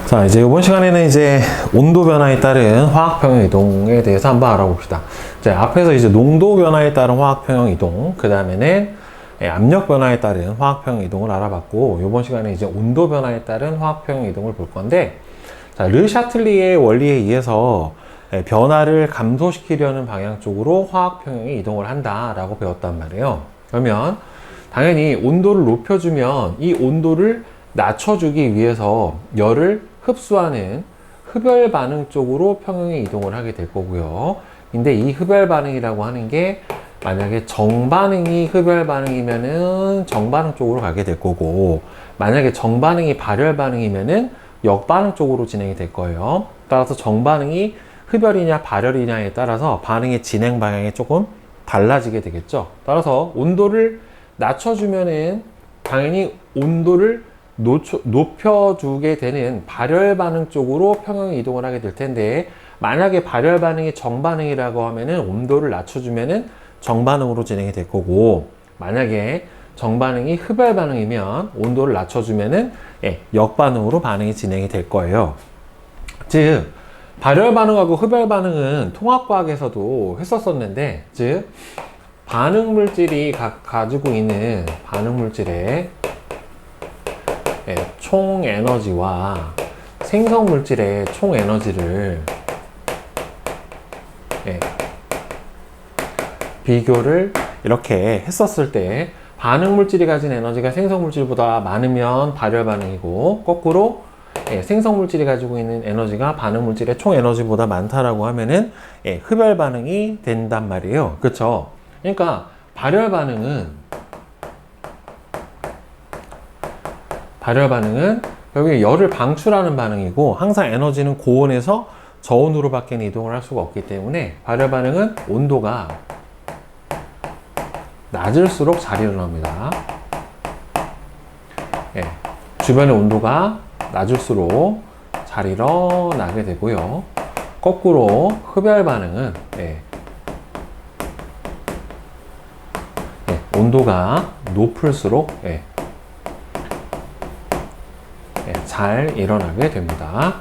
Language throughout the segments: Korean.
자, 이제 이번 시간에는 이제 온도 변화에 따른 화학 평형 이동에 대해서 한번 알아봅시다. 자, 앞에서 이제 농도 변화에 따른 화학 평형 이동, 그 다음에는 압력 변화에 따른 화학 평형 이동을 알아봤고, 이번 시간에 이제 온도 변화에 따른 화학 평형 이동을 볼 건데, 자, 르샤틀리의 원리에 의해서 변화를 감소시키려는 방향 쪽으로 화학 평형이 이동을 한다라고 배웠단 말이에요. 그러면 당연히 온도를 높여주면 이 온도를 낮춰주기 위해서 열을 흡수하는 흡열 반응 쪽으로 평형이 이동을 하게 될 거고요. 근데 이 흡열 반응이라고 하는 게 만약에 정반응이 흡열 반응이면은 정반응 쪽으로 가게 될 거고, 만약에 정반응이 발열 반응이면은 역반응 쪽으로 진행이 될 거예요. 따라서 정반응이 흡열이냐 발열이냐에 따라서 반응의 진행 방향이 조금 달라지게 되겠죠. 따라서 온도를 낮춰주면은 당연히 온도를 높여주게 되는 발열 반응 쪽으로 평형이 이동을 하게 될 텐데, 만약에 발열 반응이 정반응이라고 하면은 온도를 낮춰주면은 정반응으로 진행이 될 거고, 만약에 정반응이 흡열 반응이면 온도를 낮춰주면은 역반응으로 반응이 진행이 될 거예요. 즉, 발열 반응하고 흡열 반응은 통합과학에서도 했었었는데, 즉 반응 물질이 가지고 있는 반응 물질의 총 에너지와 생성 물질의 총 에너지를 비교를 이렇게 했었을 때, 반응 물질이 가진 에너지가 생성 물질보다 많으면 발열 반응이고, 거꾸로 생성 물질이 가지고 있는 에너지가 반응 물질의 총 에너지보다 많다라고 하면은 흡열 반응이 된단 말이에요. 그렇죠? 그러니까 발열 반응은 결국에 열을 방출하는 반응이고, 항상 에너지는 고온에서 저온으로 밖에는 이동을 할 수가 없기 때문에 발열 반응은 온도가 낮을수록 잘 일어납니다. 주변의 온도가 낮을수록 잘 일어나게 되고요. 거꾸로 흡열 반응은 온도가 높을수록 잘 일어나게 됩니다.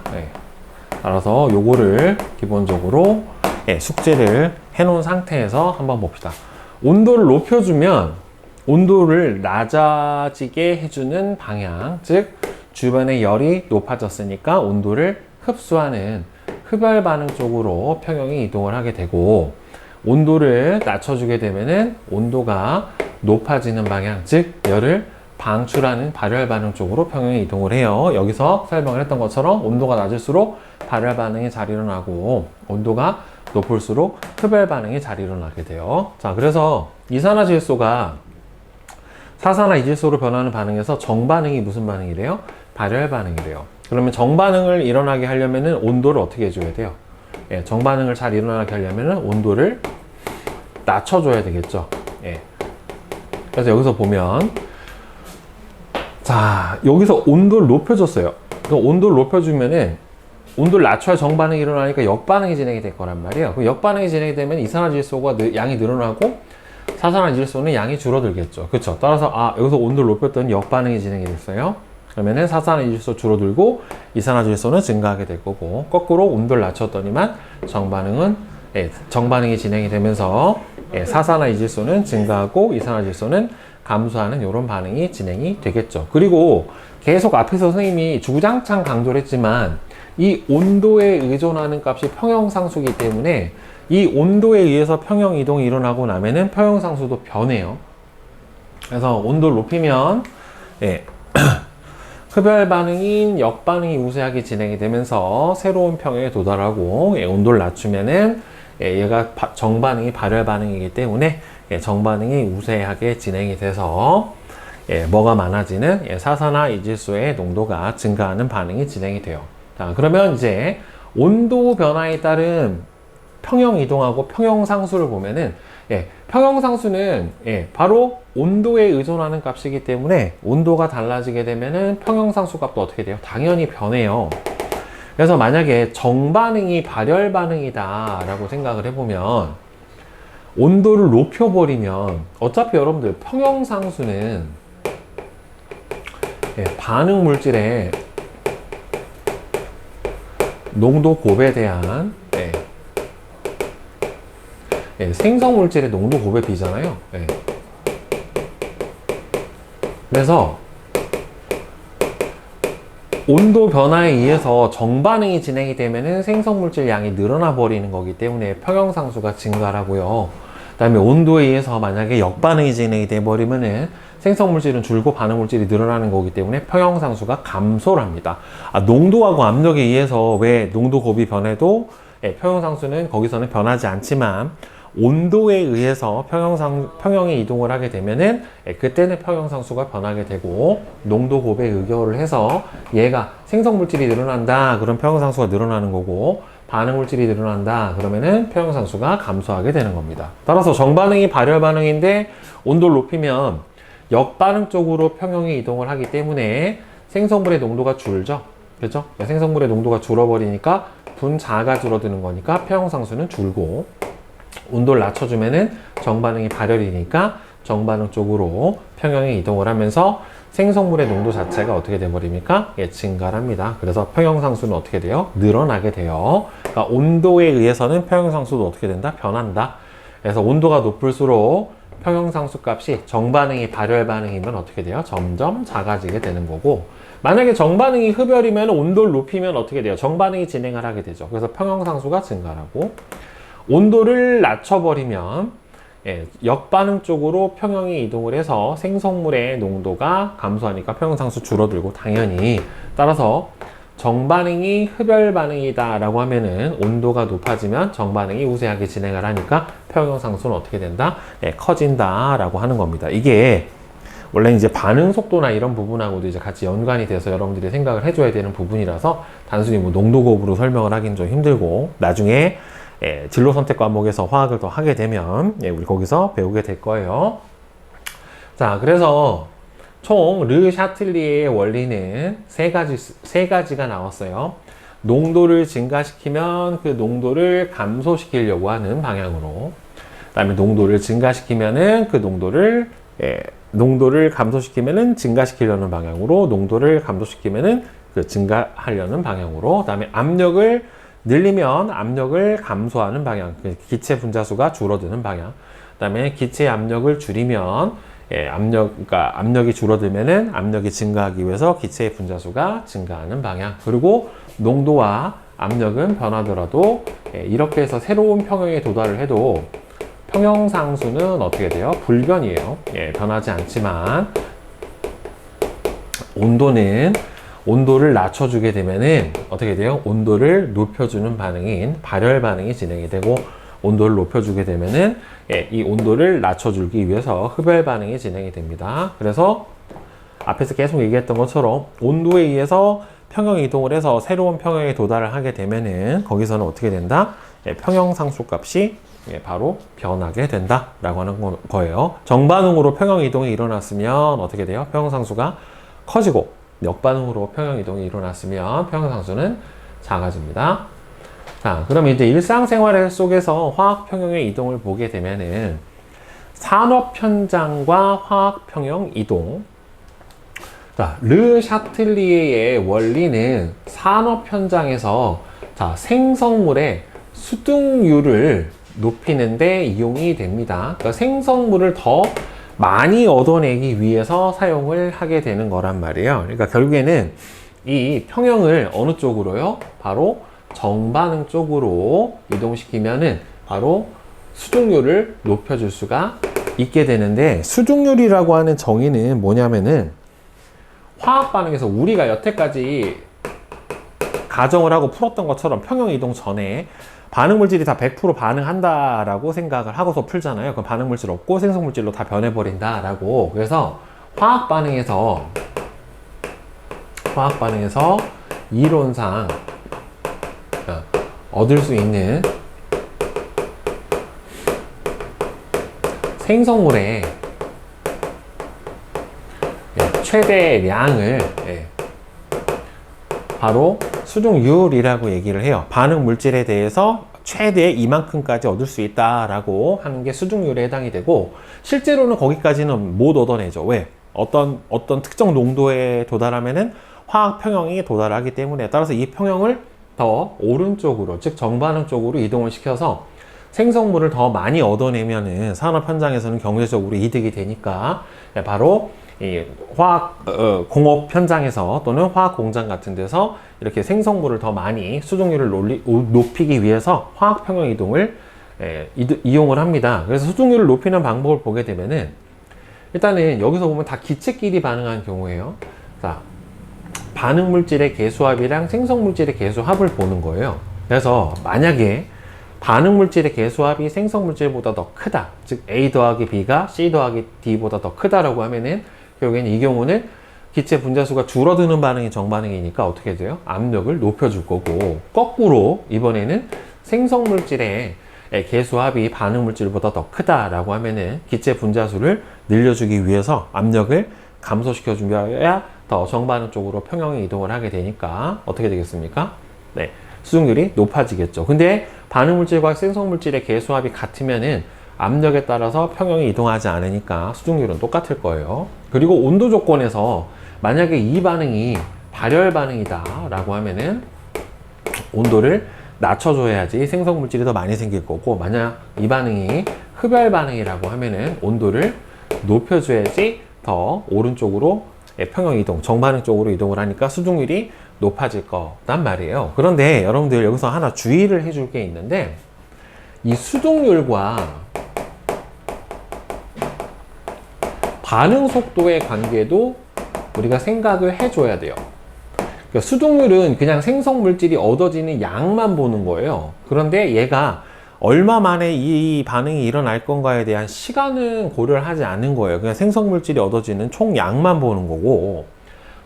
따라서 요거를 기본적으로 숙제를 해놓은 상태에서 한번 봅시다. 온도를 높여주면 온도를 낮아지게 해주는 방향, 즉 주변의 열이 높아졌으니까 온도를 흡수하는 흡열 반응 쪽으로 평형이 이동을 하게 되고, 온도를 낮춰주게 되면은 온도가 높아지는 방향, 즉 열을 방출하는 발열 반응 쪽으로 평형이 이동을 해요. 여기서 설명을 했던 것처럼 온도가 낮을수록 발열 반응이 잘 일어나고, 온도가 높을수록 흡열 반응이 잘 일어나게 돼요. 자, 그래서 이산화질소가 사산화이질소로 변하는 반응에서 정반응이 무슨 반응이래요? 발열 반응이래요. 그러면 정반응을 일어나게 하려면은 온도를 어떻게 해줘야 돼요? 정반응을 잘 일어나게 하려면은 온도를 낮춰줘야 되겠죠. 그래서 여기서 보면, 자, 여기서 온도를 높여줬어요. 그럼 온도를 높여주면은 온도를 낮춰야 정반응이 일어나니까 역반응이 진행이 될 거란 말이에요. 그럼 역반응이 진행이 되면 이산화질소가 양이 늘어나고 사산화질소는 양이 줄어들겠죠. 그렇죠? 따라서 여기서 온도를 높였더니 역반응이 진행이 됐어요. 그러면은 사산화질소 줄어들고 이산화질소는 증가하게 될 거고, 거꾸로 온도를 낮췄더니만 정반응이 진행이 되면서 사산화이질소는 증가하고 이산화질소는 감소하는 이런 반응이 진행이 되겠죠. 그리고 계속 앞에서 선생님이 주구장창 강조를 했지만, 이 온도에 의존하는 값이 평형상수이기 때문에 이 온도에 의해서 평형 이동이 일어나고 나면은 평형상수도 변해요. 그래서 온도를 높이면 흡열 반응인 역반응이 우세하게 진행이 되면서 새로운 평형에 도달하고, 온도를 낮추면은 얘가 정반응이 발열 반응이기 때문에 정반응이 우세하게 진행이 돼서 뭐가 많아지는 사산화이질소의 농도가 증가하는 반응이 진행이 돼요. 자, 그러면 이제 온도 변화에 따른 평형 이동하고 평형 상수를 보면은, 평형 상수는 바로 온도에 의존하는 값이기 때문에 온도가 달라지게 되면은 평형 상수 값도 어떻게 돼요? 당연히 변해요. 그래서 만약에 정반응이 발열 반응이다 라고 생각을 해보면, 온도를 높여버리면 어차피 여러분들 평형 상수는 반응 물질의 농도 곱에 대한 생성 물질의 농도 곱에 비잖아요. 그래서 온도 변화에 의해서 정반응이 진행이 되면은 생성 물질 양이 늘어나 버리는 거기 때문에 평형상수가 증가하고요. 그 다음에 온도에 의해서 만약에 역반응이 진행이 돼 버리면은 생성 물질은 줄고 반응 물질이 늘어나는 거기 때문에 평형상수가 감소를 합니다. 농도하고 압력에 의해서 왜 농도 곱이 변해도 평형상수는 거기서는 변하지 않지만 온도에 의해서 평형이 이동을 하게 되면은 그때는 평형상수가 변하게 되고 농도 곱에 의거를 해서 얘가 생성물질이 늘어난다 그럼 평형상수가 늘어나는 거고 반응물질이 늘어난다 그러면은 평형상수가 감소하게 되는 겁니다. 따라서 정반응이 발열반응인데 온도를 높이면 역반응 쪽으로 평형이 이동을 하기 때문에 생성물의 농도가 줄죠. 그렇죠? 생성물의 농도가 줄어버리니까 분자가 줄어드는 거니까 평형상수는 줄고 온도를 낮춰주면은 정반응이 발열이니까 정반응 쪽으로 평형이 이동을 하면서 생성물의 농도 자체가 어떻게 돼버립니까? 증가를 합니다. 그래서 평형상수는 어떻게 돼요? 늘어나게 돼요. 그러니까 온도에 의해서는 평형상수도 어떻게 된다? 변한다. 그래서 온도가 높을수록 평형상수 값이 정반응이 발열반응이면 어떻게 돼요? 점점 작아지게 되는 거고 만약에 정반응이 흡열이면 온도를 높이면 어떻게 돼요? 정반응이 진행을 하게 되죠. 그래서 평형상수가 증가하고 온도를 낮춰버리면 역반응 쪽으로 평형이 이동을 해서 생성물의 농도가 감소하니까 평형상수 줄어들고 당연히 따라서 정반응이 흡열반응이다 라고 하면은 온도가 높아지면 정반응이 우세하게 진행을 하니까 평형상수는 어떻게 된다? 커진다 라고 하는 겁니다. 이게 원래 이제 반응 속도나 이런 부분하고도 이제 같이 연관이 돼서 여러분들이 생각을 해줘야 되는 부분이라서 단순히 뭐 농도곱으로 설명을 하긴 좀 힘들고 나중에 진로 선택 과목에서 화학을 더 하게 되면 우리 거기서 배우게 될 거예요. 자, 그래서 총 르 샤틀리에의 원리는 세 가지가 나왔어요. 농도를 증가시키면 그 농도를 감소시키려고 하는 방향으로, 그다음에 농도를 증가시키면은 그 농도를 감소시키면은 증가시키려는 방향으로, 농도를 감소시키면은 그 증가하려는 방향으로, 그다음에 압력을 늘리면 압력을 감소하는 방향, 기체 분자수가 줄어드는 방향. 그다음에 기체 압력을 줄이면 그러니까 압력이 줄어들면은 압력이 증가하기 위해서 기체의 분자수가 증가하는 방향. 그리고 농도와 압력은 변하더라도 이렇게 해서 새로운 평형에 도달을 해도 평형상수는 어떻게 돼요? 불변이에요. 변하지 않지만 온도를 낮춰주게 되면은 어떻게 돼요? 온도를 높여주는 반응인 발열 반응이 진행이 되고 온도를 높여주게 되면은 이 온도를 낮춰주기 위해서 흡열 반응이 진행이 됩니다. 그래서 앞에서 계속 얘기했던 것처럼 온도에 의해서 평형 이동을 해서 새로운 평형에 도달을 하게 되면은 거기서는 어떻게 된다? 평형상수 값이 바로 변하게 된다라고 하는 거예요. 정반응으로 평형 이동이 일어났으면 어떻게 돼요? 평형상수가 커지고 역반응으로 평형 이동이 일어났으면 평형상수는 작아집니다. 자, 그럼 이제 일상생활 속에서 화학 평형의 이동을 보게 되면은 산업 현장과 화학 평형 이동. 자, 르 샤틀리에의 원리는 산업 현장에서 생성물의 수득률을 높이는 데 이용이 됩니다. 그러니까 생성물을 더 많이 얻어내기 위해서 사용을 하게 되는 거란 말이에요. 그러니까 결국에는 이 평형을 어느 쪽으로요? 바로 정반응 쪽으로 이동시키면은 바로 수득률을 높여줄 수가 있게 되는데, 수득률이라고 하는 정의는 뭐냐면은 화학 반응에서 우리가 여태까지 가정을 하고 풀었던 것처럼 평형 이동 전에 반응 물질이 다 100% 반응한다라고 생각을 하고서 풀잖아요. 그럼 반응 물질 없고 생성 물질로 다 변해버린다라고. 그래서 화학 반응에서 이론상 얻을 수 있는 생성물의 최대량을 바로 수득률이라고 얘기를 해요. 반응 물질에 대해서 최대 이만큼까지 얻을 수 있다라고 하는 게 수득률에 해당이 되고, 실제로는 거기까지는 못 얻어내죠. 왜? 어떤 특정 농도에 도달하면은 화학 평형이 도달하기 때문에, 따라서 이 평형을 더 오른쪽으로, 즉 정반응 쪽으로 이동을 시켜서 생성물을 더 많이 얻어내면은 산업 현장에서는 경제적으로 이득이 되니까 바로 이 화학 공업 현장에서 또는 화학 공장 같은 데서 이렇게 생성물을 더 많이 수중률을 높이기 위해서 화학 평형 이동을 이용을 합니다. 그래서 수중률을 높이는 방법을 보게 되면은 일단은 여기서 보면 다 기체끼리 반응하는 경우예요. 자, 반응 물질의 계수합이랑 생성 물질의 계수합을 보는 거예요. 그래서 만약에 반응 물질의 계수합이 생성 물질보다 더 크다, 즉 A 더하기 B가 C 더하기 D보다 더 크다라고 하면은 결국에는 이 경우는 기체 분자수가 줄어드는 반응이 정반응이니까 어떻게 돼요? 압력을 높여줄 거고, 거꾸로 이번에는 생성 물질의 계수합이 반응 물질보다 더 크다라고 하면은 기체 분자수를 늘려주기 위해서 압력을 감소시켜 주어야 더 정반응 쪽으로 평형이 이동을 하게 되니까 어떻게 되겠습니까? 네, 수중률이 높아지겠죠. 근데 반응 물질과 생성 물질의 계수합이 같으면은 압력에 따라서 평형이 이동하지 않으니까 수중률은 똑같을 거예요. 그리고 온도 조건에서 만약에 이 반응이 발열 반응이다 라고 하면은 온도를 낮춰줘야지 생성 물질이 더 많이 생길 거고, 만약 이 반응이 흡열 반응이라고 하면은 온도를 높여줘야지 더 오른쪽으로 평형 이동, 정반응 쪽으로 이동을 하니까 수중률이 높아질 거란 말이에요. 그런데 여러분들 여기서 하나 주의를 해줄 게 있는데, 이 수중률과 반응 속도의 관계도 우리가 생각을 해줘야 돼요. 그러니까 수중률은 그냥 생성 물질이 얻어지는 양만 보는 거예요. 그런데 얘가 얼마 만에 이 반응이 일어날 건가에 대한 시간은 고려를 하지 않는 거예요. 그냥 생성 물질이 얻어지는 총 양만 보는 거고,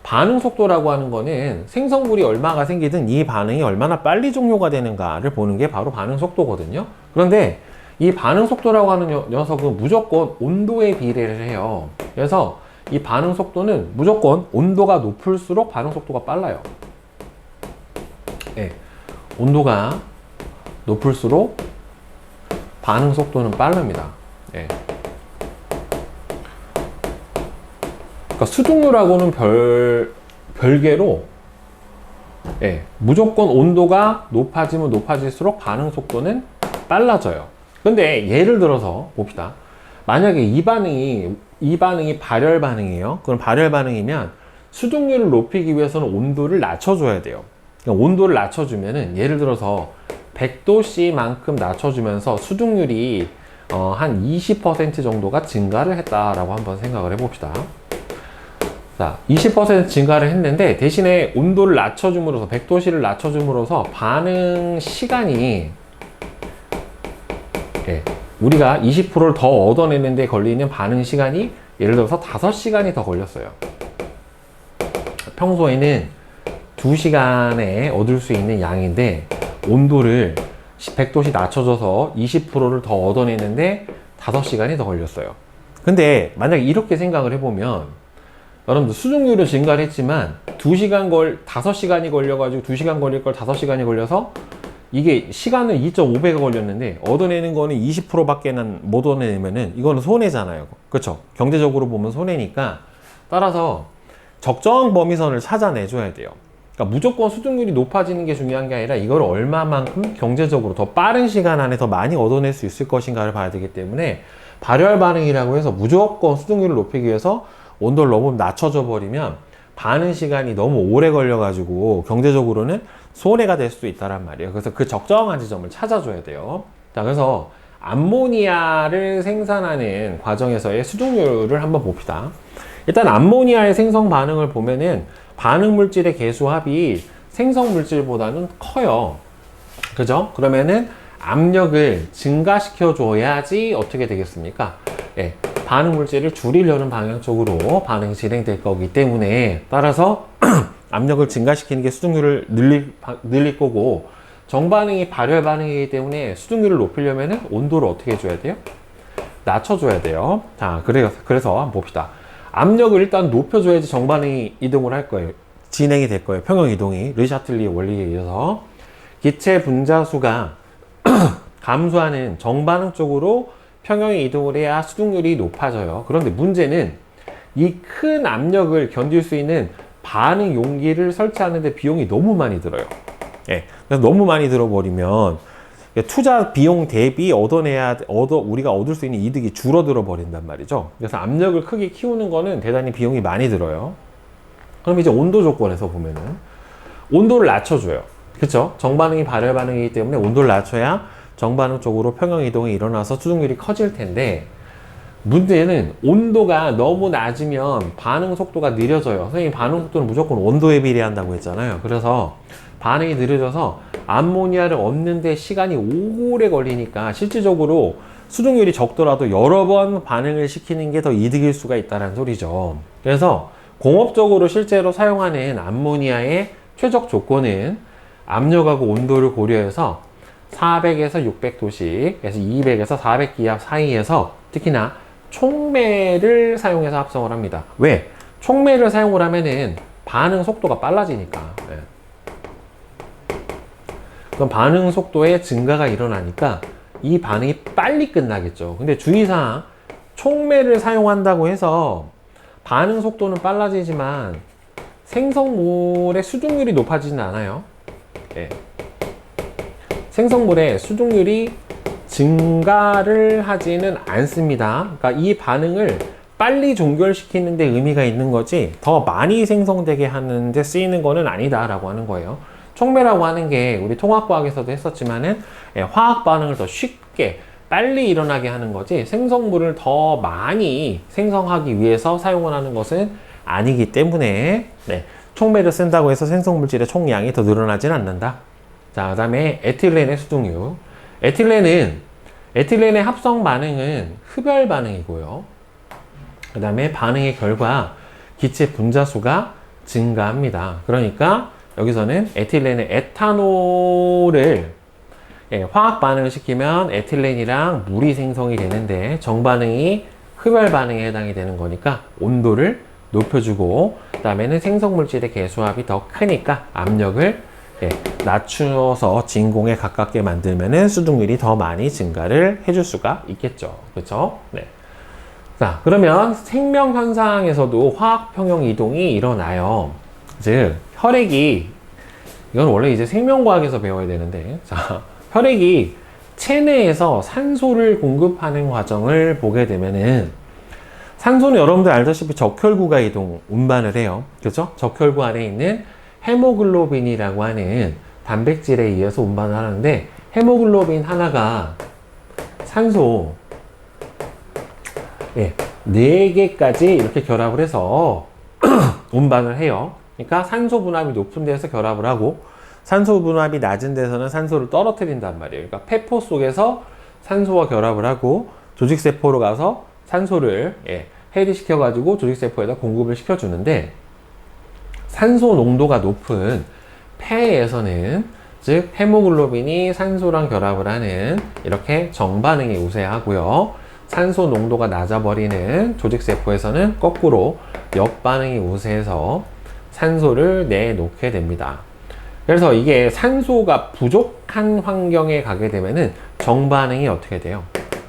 반응 속도라고 하는 거는 생성물이 얼마가 생기든 이 반응이 얼마나 빨리 종료가 되는가를 보는 게 바로 반응 속도거든요. 그런데 이 반응 속도라고 하는 녀석은 무조건 온도에 비례를 해요. 그래서 이 반응 속도는 무조건 온도가 높을수록 반응 속도가 빨라요. 네. 온도가 높을수록 반응 속도는 빠릅니다. 네. 그러니까 수중률하고는 별개로 무조건 온도가 높아지면 높아질수록 반응 속도는 빨라져요. 근데 예를 들어서 봅시다. 만약에 이 반응이 발열 반응이에요. 그럼 발열 반응이면 수중률을 높이기 위해서는 온도를 낮춰줘야 돼요. 그러니까 온도를 낮춰주면은 예를 들어서 100도씨만큼 낮춰주면서 수중률이 한 20% 정도가 증가를 했다라고 한번 생각을 해봅시다. 자, 20% 증가를 했는데 대신에 온도를 낮춰줌으로써 100도씨를 낮춰줌으로써 반응 시간이 우리가 20%를 더 얻어내는 데 걸리는 반응 시간이 예를 들어서 5시간이 더 걸렸어요. 평소에는 2시간에 얻을 수 있는 양인데 온도를 100도씨 낮춰줘서 20%를 더 얻어내는데 5시간이 더 걸렸어요. 근데 만약에 이렇게 생각을 해보면 여러분들 수중률은 증가를 했지만 5시간이 걸려가지고 2시간 걸릴 걸 5시간이 걸려서 이게 시간은 2.5배가 걸렸는데 얻어내는 거는 20%밖에 못 얻어내면은 이거는 손해잖아요. 그렇죠? 경제적으로 보면 손해니까 따라서 적정 범위선을 찾아내줘야 돼요. 그러니까 무조건 수중률이 높아지는 게 중요한 게 아니라 이걸 얼마만큼 경제적으로 더 빠른 시간 안에 더 많이 얻어낼 수 있을 것인가를 봐야 되기 때문에 발열 반응이라고 해서 무조건 수중률을 높이기 위해서 온도를 너무 낮춰줘 버리면 반응 시간이 너무 오래 걸려가지고 경제적으로는 손해가 될 수도 있다란 말이에요. 그래서 그 적정한 지점을 찾아줘야 돼요. 자, 그래서 암모니아를 생산하는 과정에서의 수중률을 한번 봅시다. 일단 암모니아의 생성 반응을 보면은 반응 물질의 계수합이 생성 물질보다는 커요. 그죠? 그러면은 압력을 증가시켜 줘야지 어떻게 되겠습니까? 반응 물질을 줄이려는 방향 쪽으로 반응이 진행될 거기 때문에 따라서 압력을 증가시키는 게 수중률을 늘릴 거고, 정반응이 발열 반응이기 때문에 수중률을 높이려면 온도를 어떻게 해줘야 돼요? 낮춰줘야 돼요. 자, 그래서 한번 봅시다. 압력을 일단 높여줘야지 정반응이 이동을 할 거예요. 진행이 될 거예요. 평형 이동이. 르샤틀리의 원리에 의해서 기체 분자수가 감소하는 정반응 쪽으로 평형이 이동을 해야 수중률이 높아져요. 그런데 문제는 이 큰 압력을 견딜 수 있는 반응 용기를 설치하는데 비용이 너무 많이 들어요. 그래서 너무 많이 들어버리면 투자 비용 대비 우리가 얻을 수 있는 이득이 줄어들어 버린단 말이죠. 그래서 압력을 크게 키우는 거는 대단히 비용이 많이 들어요. 그럼 이제 온도 조건에서 보면은 온도를 낮춰줘요. 그쵸? 정반응이 발열 반응이기 때문에 온도를 낮춰야 정반응 쪽으로 평형 이동이 일어나서 수증률이 커질 텐데, 문제는 온도가 너무 낮으면 반응 속도가 느려져요. 선생님, 반응 속도는 무조건 온도에 비례한다고 했잖아요. 그래서 반응이 느려져서 암모니아를 얻는데 시간이 오래 걸리니까 실질적으로 수증률이 적더라도 여러 번 반응을 시키는 게 더 이득일 수가 있다는 소리죠. 그래서 공업적으로 실제로 사용하는 암모니아의 최적 조건은 압력하고 온도를 고려해서 400에서 600도씨, 그래서 200에서 400기압 사이에서 특히나 촉매를 사용해서 합성을 합니다. 왜? 촉매를 사용을 하면은 반응 속도가 빨라지니까. 네. 그럼 반응 속도의 증가가 일어나니까 이 반응이 빨리 끝나겠죠. 근데 주의사항, 촉매를 사용한다고 해서 반응 속도는 빨라지지만 생성물의 수증률이 높아지진 않아요. 네. 생성물의 수증률이 증가를 하지는 않습니다. 그러니까 이 반응을 빨리 종결시키는 데 의미가 있는 거지 더 많이 생성되게 하는 데 쓰이는 거는 아니다 라고 하는 거예요. 촉매라고 하는 게 우리 통합과학에서도 했었지만은 화학 반응을 더 쉽게 빨리 일어나게 하는 거지 생성물을 더 많이 생성하기 위해서 사용을 하는 것은 아니기 때문에 촉매를 쓴다고 해서 생성물질의 총량이 더 늘어나진 않는다. 자, 그 다음에 에틸렌의 수증률. 에틸렌의 합성 반응은 흡열 반응이고요. 그 다음에 반응의 결과 기체 분자수가 증가합니다. 그러니까 여기서는 에틸렌의 에탄올을 화학 반응을 시키면 에틸렌이랑 물이 생성이 되는데 정반응이 흡열 반응에 해당이 되는 거니까 온도를 높여주고, 그 다음에는 생성물질의 개수합이 더 크니까 압력을 낮추어서 진공에 가깝게 만들면은 수증률이 더 많이 증가를 해줄 수가 있겠죠. 그렇죠? 네. 자, 그러면 생명 현상에서도 화학 평형 이동이 일어나요. 즉 혈액이, 이건 원래 이제 생명과학에서 배워야 되는데, 자, 혈액이 체내에서 산소를 공급하는 과정을 보게 되면은, 산소는 여러분들 알다시피 적혈구가 운반을 해요. 그렇죠? 적혈구 안에 있는 헤모글로빈이라고 하는 단백질에 의해서 운반을 하는데, 헤모글로빈 하나가 산소 4개까지 이렇게 결합을 해서 운반을 해요. 그러니까 산소 분압이 높은 데서 결합을 하고 산소 분압이 낮은 데서는 산소를 떨어뜨린단 말이에요. 그러니까 폐포 속에서 산소와 결합을 하고 조직세포로 가서 산소를 해리시켜 가지고 조직세포에다 공급을 시켜주는데, 산소 농도가 높은 폐에서는, 즉 헤모글로빈이 산소랑 결합을 하는 이렇게 정반응이 우세하고요. 산소 농도가 낮아버리는 조직세포에서는 거꾸로 역반응이 우세해서 산소를 내놓게 됩니다. 그래서 이게 산소가 부족한 환경에 가게 되면은 정반응이 어떻게 돼요?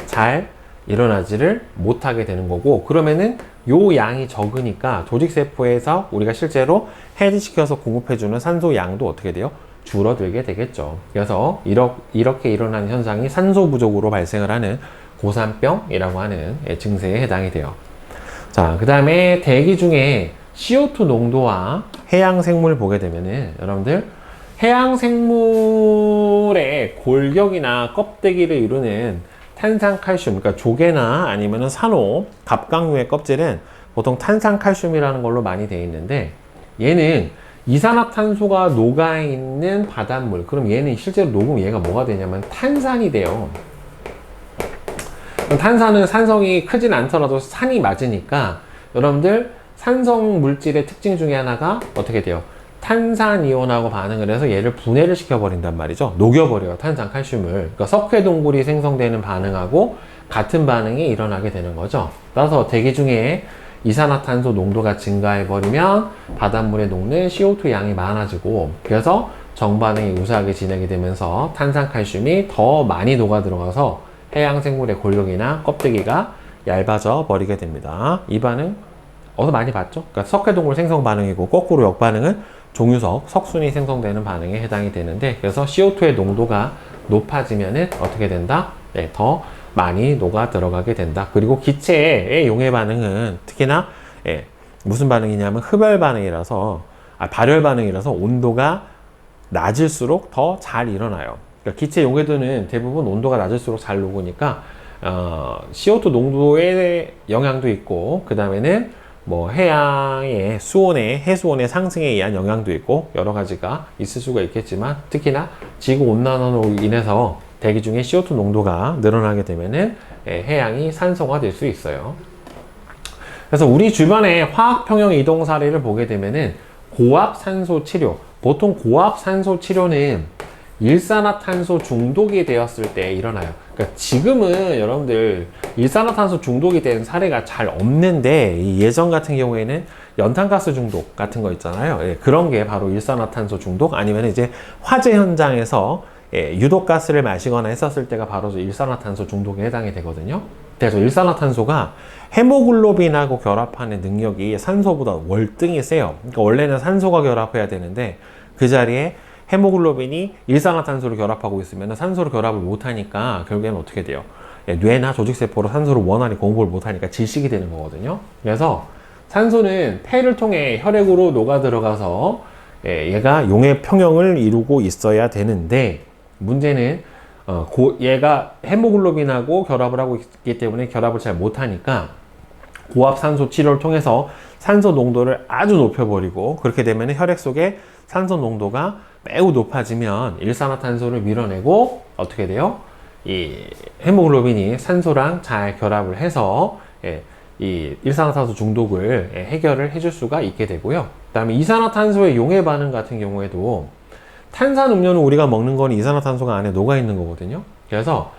잘 일어나지를 못하게 되는 거고, 그러면은 요 양이 적으니까 조직세포에서 우리가 실제로 해지시켜서 공급해주는 산소 양도 어떻게 돼요? 줄어들게 되겠죠. 그래서 이렇게 일어나는 현상이 산소 부족으로 발생을 하는 고산병이라고 하는 증세에 해당이 돼요. 자, 그 다음에 대기 중에 CO2 농도와 해양생물 보게 되면은 여러분들 해양생물의 골격이나 껍데기를 이루는 탄산칼슘, 그러니까 조개나 아니면은 산호, 갑각류의 껍질은 보통 탄산칼슘이라는 걸로 많이 되어 있는데, 얘는 이산화탄소가 녹아있는 바닷물, 그럼 얘는 실제로 녹으면 얘가 뭐가 되냐면 탄산이 돼요. 탄산은 산성이 크진 않더라도 산이 맞으니까 여러분들 산성 물질의 특징 중에 하나가 어떻게 돼요? 탄산이온하고 반응을 해서 얘를 분해를 시켜버린단 말이죠. 녹여버려요, 탄산칼슘을. 그러니까 석회동굴이 생성되는 반응하고 같은 반응이 일어나게 되는 거죠. 따라서 대기 중에 이산화탄소 농도가 증가해버리면 바닷물에 녹는 CO2 양이 많아지고, 그래서 정반응이 우세하게 진행이 되면서 탄산칼슘이 더 많이 녹아 들어가서 해양생물의 골격이나 껍데기가 얇아져 버리게 됩니다. 이 반응 어디서 많이 봤죠? 그러니까 석회동굴 생성 반응이고, 거꾸로 역반응은 종유석, 석순이 생성되는 반응에 해당이 되는데, 그래서 CO2의 농도가 높아지면은 어떻게 된다? 네, 더 많이 녹아 들어가게 된다. 그리고 기체의 용해 반응은 특히나 무슨 반응이냐면 흡열 반응이라서 발열 반응이라서 온도가 낮을수록 더 잘 일어나요. 그러니까 기체 용해도는 대부분 온도가 낮을수록 잘 녹으니까 CO2 농도의 영향도 있고, 그 다음에는 뭐 해양의 수온의 해수온의 상승에 의한 영향도 있고 여러 가지가 있을 수가 있겠지만, 특히나 지구 온난화로 인해서 대기 중에 CO2 농도가 늘어나게 되면은 해양이 산소가 될 수 있어요. 그래서 우리 주변에 화학 평형 이동 사례를 보게 되면은 고압 산소 치료, 보통 고압 산소 치료는 일산화탄소 중독이 되었을 때 일어나요. 그러니까 지금은 여러분들 일산화탄소 중독이 된 사례가 잘 없는데, 예전 같은 경우에는 연탄가스 중독 같은 거 있잖아요. 그런 게 바로 일산화탄소 중독, 아니면 이제 화재 현장에서 유독가스를 마시거나 했었을 때가 바로 일산화탄소 중독에 해당이 되거든요. 그래서 일산화탄소가 헤모글로빈하고 결합하는 능력이 산소보다 월등히 세요. 그러니까 원래는 산소가 결합해야 되는데 그 자리에 헤모글로빈이 일산화탄소를 결합하고 있으면 산소를 결합을 못하니까 결국에는 어떻게 돼요? 뇌나 조직세포로 산소를 원활히 공급을 못하니까 질식이 되는 거거든요. 그래서 산소는 폐를 통해 혈액으로 녹아 들어가서 얘가 용해 평형을 이루고 있어야 되는데, 문제는 얘가 헤모글로빈하고 결합을 하고 있기 때문에 결합을 잘 못하니까 고압 산소 치료를 통해서 산소 농도를 아주 높여버리고, 그렇게 되면 혈액 속에 산소 농도가 매우 높아지면 일산화탄소를 밀어내고 어떻게 돼요? 이 헤모글로빈이 산소랑 잘 결합을 해서 이 일산화탄소 중독을 해결을 해줄 수가 있게 되고요. 그 다음에 이산화탄소의 용해 반응 같은 경우에도 탄산음료는 우리가 먹는 건 이산화탄소가 안에 녹아 있는 거거든요. 그래서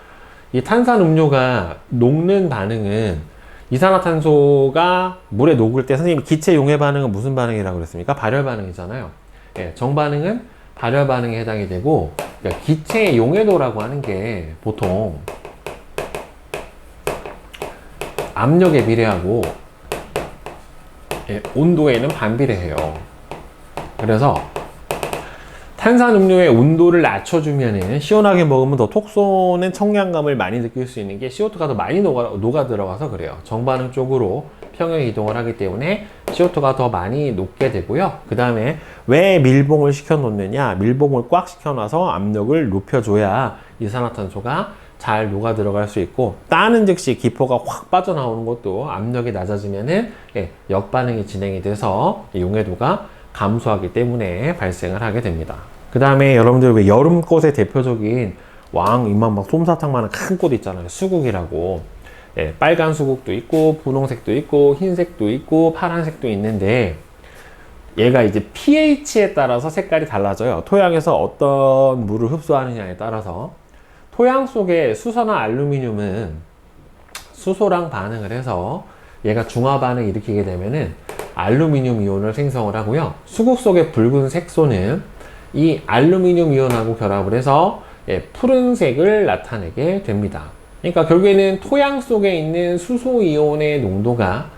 이 탄산음료가 녹는 반응은 이산화탄소가 물에 녹을 때, 선생님이 기체 용해 반응은 무슨 반응이라고 그랬습니까? 발열 반응이잖아요. 정반응은 발열 반응에 해당이 되고, 그러니까 기체 용해도라고 하는 게 보통 압력에 비례하고 온도에는 반비례해요. 그래서 탄산음료의 온도를 낮춰주면은 시원하게 먹으면 더 톡 쏘는 청량감을 많이 느낄 수 있는 게 CO2가 더 많이 녹아 들어가서 그래요. 정반응 쪽으로 평형 이동을 하기 때문에 CO2가 더 많이 녹게 되고요. 그 다음에 왜 밀봉을 시켜 놓느냐? 밀봉을 꽉 시켜 놔서 압력을 높여줘야 이산화탄소가 잘 녹아 들어갈 수 있고, 따는 즉시 기포가 확 빠져나오는 것도 압력이 낮아지면은 역반응이 진행이 돼서 용해도가 감소하기 때문에 발생을 하게 됩니다. 그 다음에 여러분들 왜 여름꽃의 대표적인 이만 막 솜사탕만한 큰 꽃 있잖아요. 수국이라고. 빨간 수국도 있고 분홍색도 있고 흰색도 있고 파란색도 있는데, 얘가 이제 pH에 따라서 색깔이 달라져요. 토양에서 어떤 물을 흡수하느냐에 따라서. 토양 속의 수소나 알루미늄은 수소랑 반응을 해서 얘가 중화 반응을 일으키게 되면은 알루미늄 이온을 생성을 하고요. 수국 속의 붉은 색소는 이 알루미늄 이온하고 결합을 해서 푸른색을 나타내게 됩니다. 그러니까 결국에는 토양 속에 있는 수소 이온의 농도가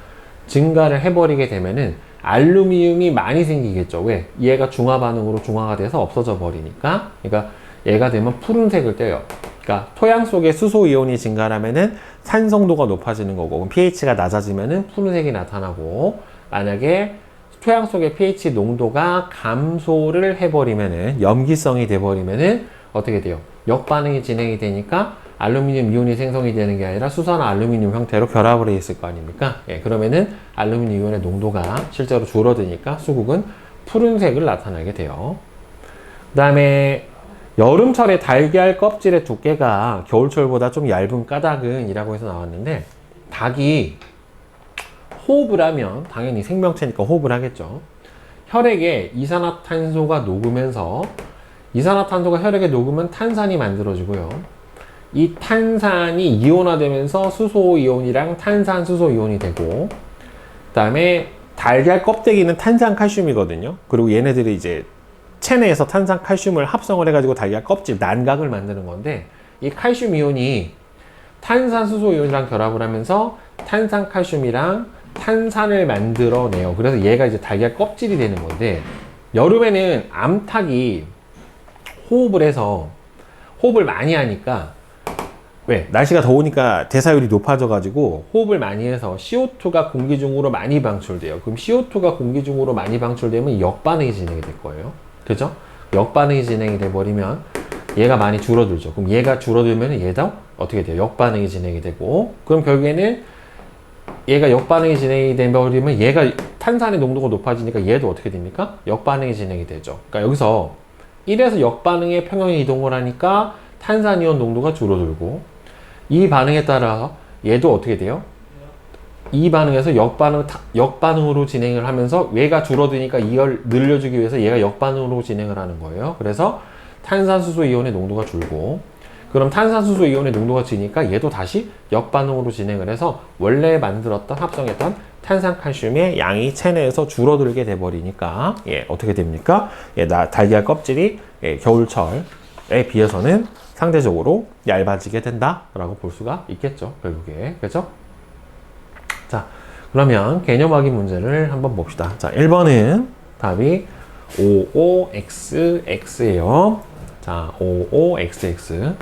증가를 해버리게 되면은 알루미늄이 많이 생기겠죠. 왜? 얘가 중화 반응으로 중화가 돼서 없어져 버리니까. 그러니까 얘가 되면 푸른색을 떼요. 그러니까 토양 속에 수소 이온이 증가하면은 산성도가 높아지는 거고, 그럼 pH가 낮아지면은 푸른색이 나타나고, 만약에 토양 속의 pH 농도가 감소를 해버리면은, 염기성이 돼버리면은 어떻게 돼요? 역반응이 진행이 되니까 알루미늄 이온이 생성이 되는 게 아니라 수소나 알루미늄 형태로 결합을 해 있을 거 아닙니까? 그러면은 알루미늄 이온의 농도가 실제로 줄어드니까 수국은 푸른색을 나타나게 돼요. 그 다음에 여름철에 달걀 껍질의 두께가 겨울철보다 좀 얇은 까닭은이라고 해서 나왔는데, 닭이 호흡을 하면 당연히 생명체니까 호흡을 하겠죠. 혈액에 이산화탄소가 녹으면서, 이산화탄소가 혈액에 녹으면 탄산이 만들어지고요. 이 탄산이 이온화되면서 수소이온이랑 탄산수소이온이 되고, 그 다음에 달걀 껍데기는 탄산칼슘이거든요. 그리고 얘네들이 이제 체내에서 탄산칼슘을 합성을 해가지고 달걀 껍질, 난각을 만드는 건데, 이 칼슘 이온이 탄산수소이온이랑 결합을 하면서 탄산칼슘이랑 탄산을 만들어내요. 그래서 얘가 이제 달걀 껍질이 되는 건데, 여름에는 암탉이 호흡을 해서 호흡을 많이 하니까 왜? 날씨가 더우니까 대사율이 높아져 가지고 호흡을 많이 해서 CO2가 공기 중으로 많이 방출돼요. 그럼 CO2가 공기 중으로 많이 방출되면 역반응이 진행이 될 거예요. 그죠? 역반응이 진행이 돼 버리면 얘가 많이 줄어들죠. 그럼 얘가 줄어들면 얘도 어떻게 돼요? 역반응이 진행이 되고, 그럼 결국에는 얘가 역반응이 진행이 되버리면 얘가 탄산의 농도가 높아지니까 얘도 어떻게 됩니까? 역반응이 진행이 되죠. 그러니까 여기서 1에서 역반응의 평형이 이동을 하니까 탄산이온 농도가 줄어들고, 이 반응에 따라서 얘도 어떻게 돼요? 이 반응에서 역반응으로 진행을 하면서 얘가 줄어드니까 이걸 늘려주기 위해서 얘가 역반응으로 진행을 하는 거예요. 그래서 탄산수소 이온의 농도가 줄고, 그럼 탄산수소 이온의 농도가 지니까 얘도 다시 역반응으로 진행을 해서 원래 만들었던 합성했던 탄산칼슘의 양이 체내에서 줄어들게 돼버리니까 어떻게 됩니까? 달걀 껍질이 겨울철에 비해서는 상대적으로 얇아지게 된다라고 볼 수가 있겠죠. 결국에. 그죠? 자, 그러면 개념 확인 문제를 한번 봅시다. 자, 1번은 답이 55xx예요. 자, 55xx.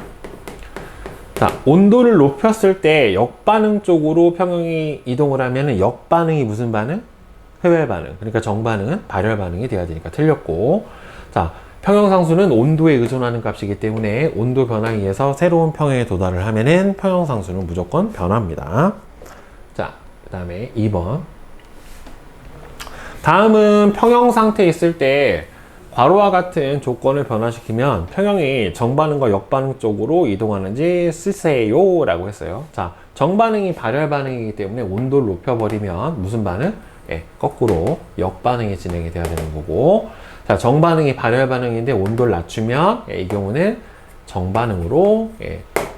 자, 온도를 높였을 때 역반응 쪽으로 평형이 이동을 하면은 역반응이 무슨 반응? 흡열 반응. 그러니까 정반응은 발열 반응이 돼야 되니까 틀렸고. 자, 평형상수는 온도에 의존하는 값이기 때문에 온도 변화에 의해서 새로운 평형에 도달을 하면은 평형상수는 무조건 변합니다. 자, 그 다음에 2번. 다음은 평형 상태에 있을 때 괄호와 같은 조건을 변화시키면 평형이 정반응과 역반응 쪽으로 이동하는지 쓰세요 라고 했어요. 자, 정반응이 발열 반응이기 때문에 온도를 높여버리면 무슨 반응? 거꾸로 역반응이 진행이 돼야 되는 거고, 자, 정반응이 발열 반응인데 온도를 낮추면 이 경우는 정반응으로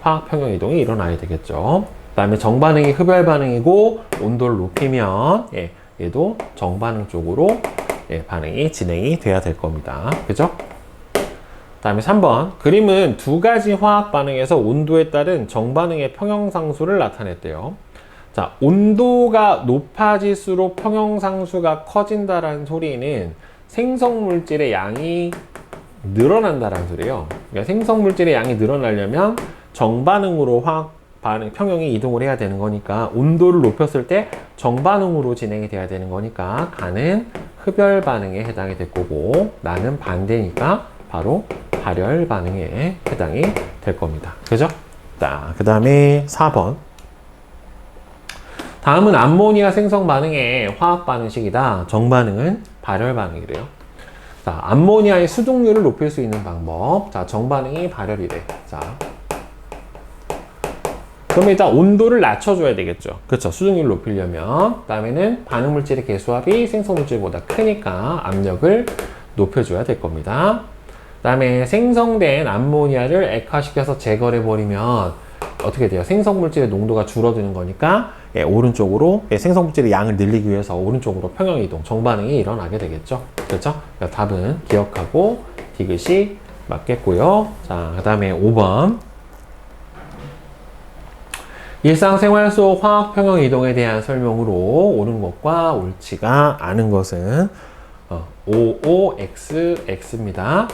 화학 평형 이동이 일어나야 되겠죠. 그 다음에 정반응이 흡열 반응이고 온도를 높이면 얘도 정반응 쪽으로 반응이 진행이 돼야 될 겁니다. 그죠? 그 다음에 3번. 그림은 두 가지 화학 반응에서 온도에 따른 정반응의 평형상수를 나타냈대요. 자, 온도가 높아질수록 평형상수가 커진다라는 소리는 생성물질의 양이 늘어난다라는 소리예요. 그러니까 생성물질의 양이 늘어나려면 정반응으로 화학 반응, 평형이 이동을 해야 되는 거니까 온도를 높였을 때 정반응으로 진행이 돼야 되는 거니까 가는 흡열 반응에 해당이 될 거고, 나는 반대니까 바로 발열 반응에 해당이 될 겁니다. 그죠? 자, 그 다음에 4번. 다음은 암모니아 생성 반응의 화학 반응식이다. 정반응은 발열 반응이래요. 자, 암모니아의 수증률을 높일 수 있는 방법. 자, 정반응이 발열이래. 자, 그럼 일단 온도를 낮춰줘야 되겠죠. 그렇죠. 수증률을 높이려면. 그 다음에는 반응물질의 개수합이 생성물질보다 크니까 압력을 높여줘야 될 겁니다. 그 다음에 생성된 암모니아를 액화시켜서 제거를 해버리면 어떻게 돼요? 생성물질의 농도가 줄어드는 거니까 오른쪽으로 생성물질의 양을 늘리기 위해서 오른쪽으로 평형이동, 정반응이 일어나게 되겠죠. 그렇죠? 그러니까 답은 기억하고 디귿이 맞겠고요. 자, 그 다음에 5번. 일상생활 속 화학 평형 이동에 대한 설명으로 옳은 것과 옳지가 않은 것은 OOXX입니다.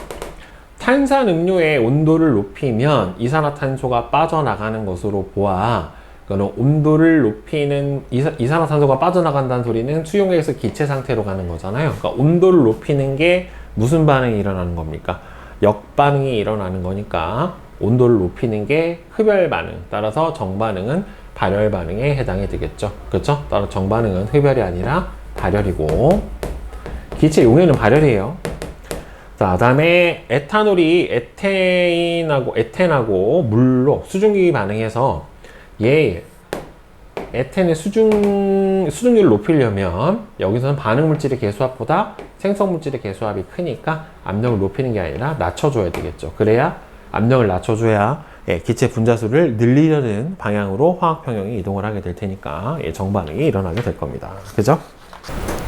탄산음료의 온도를 높이면 이산화탄소가 빠져나가는 것으로 보아, 그거는 온도를 높이는 이산화탄소가 빠져나간다는 소리는 수용액에서 기체 상태로 가는 거잖아요. 그러니까 온도를 높이는 게 무슨 반응이 일어나는 겁니까? 역반응이 일어나는 거니까 온도를 높이는 게 흡열 반응, 따라서 정반응은 발열 반응에 해당이 되겠죠. 그렇죠? 따라서 정반응은 흡열이 아니라 발열이고, 기체 용해는 발열이에요. 자, 다음에 에탄올이 에텐하고 물로 수증기 반응해서 에텐의 수증률을 높이려면 여기서는 반응물질의 개수합보다 생성물질의 개수합이 크니까 압력을 높이는 게 아니라 낮춰줘야 되겠죠. 그래야 압력을 낮춰줘야 기체 분자수를 늘리려는 방향으로 화학평형이 이동을 하게 될 테니까 정반응이 일어나게 될 겁니다. 그죠?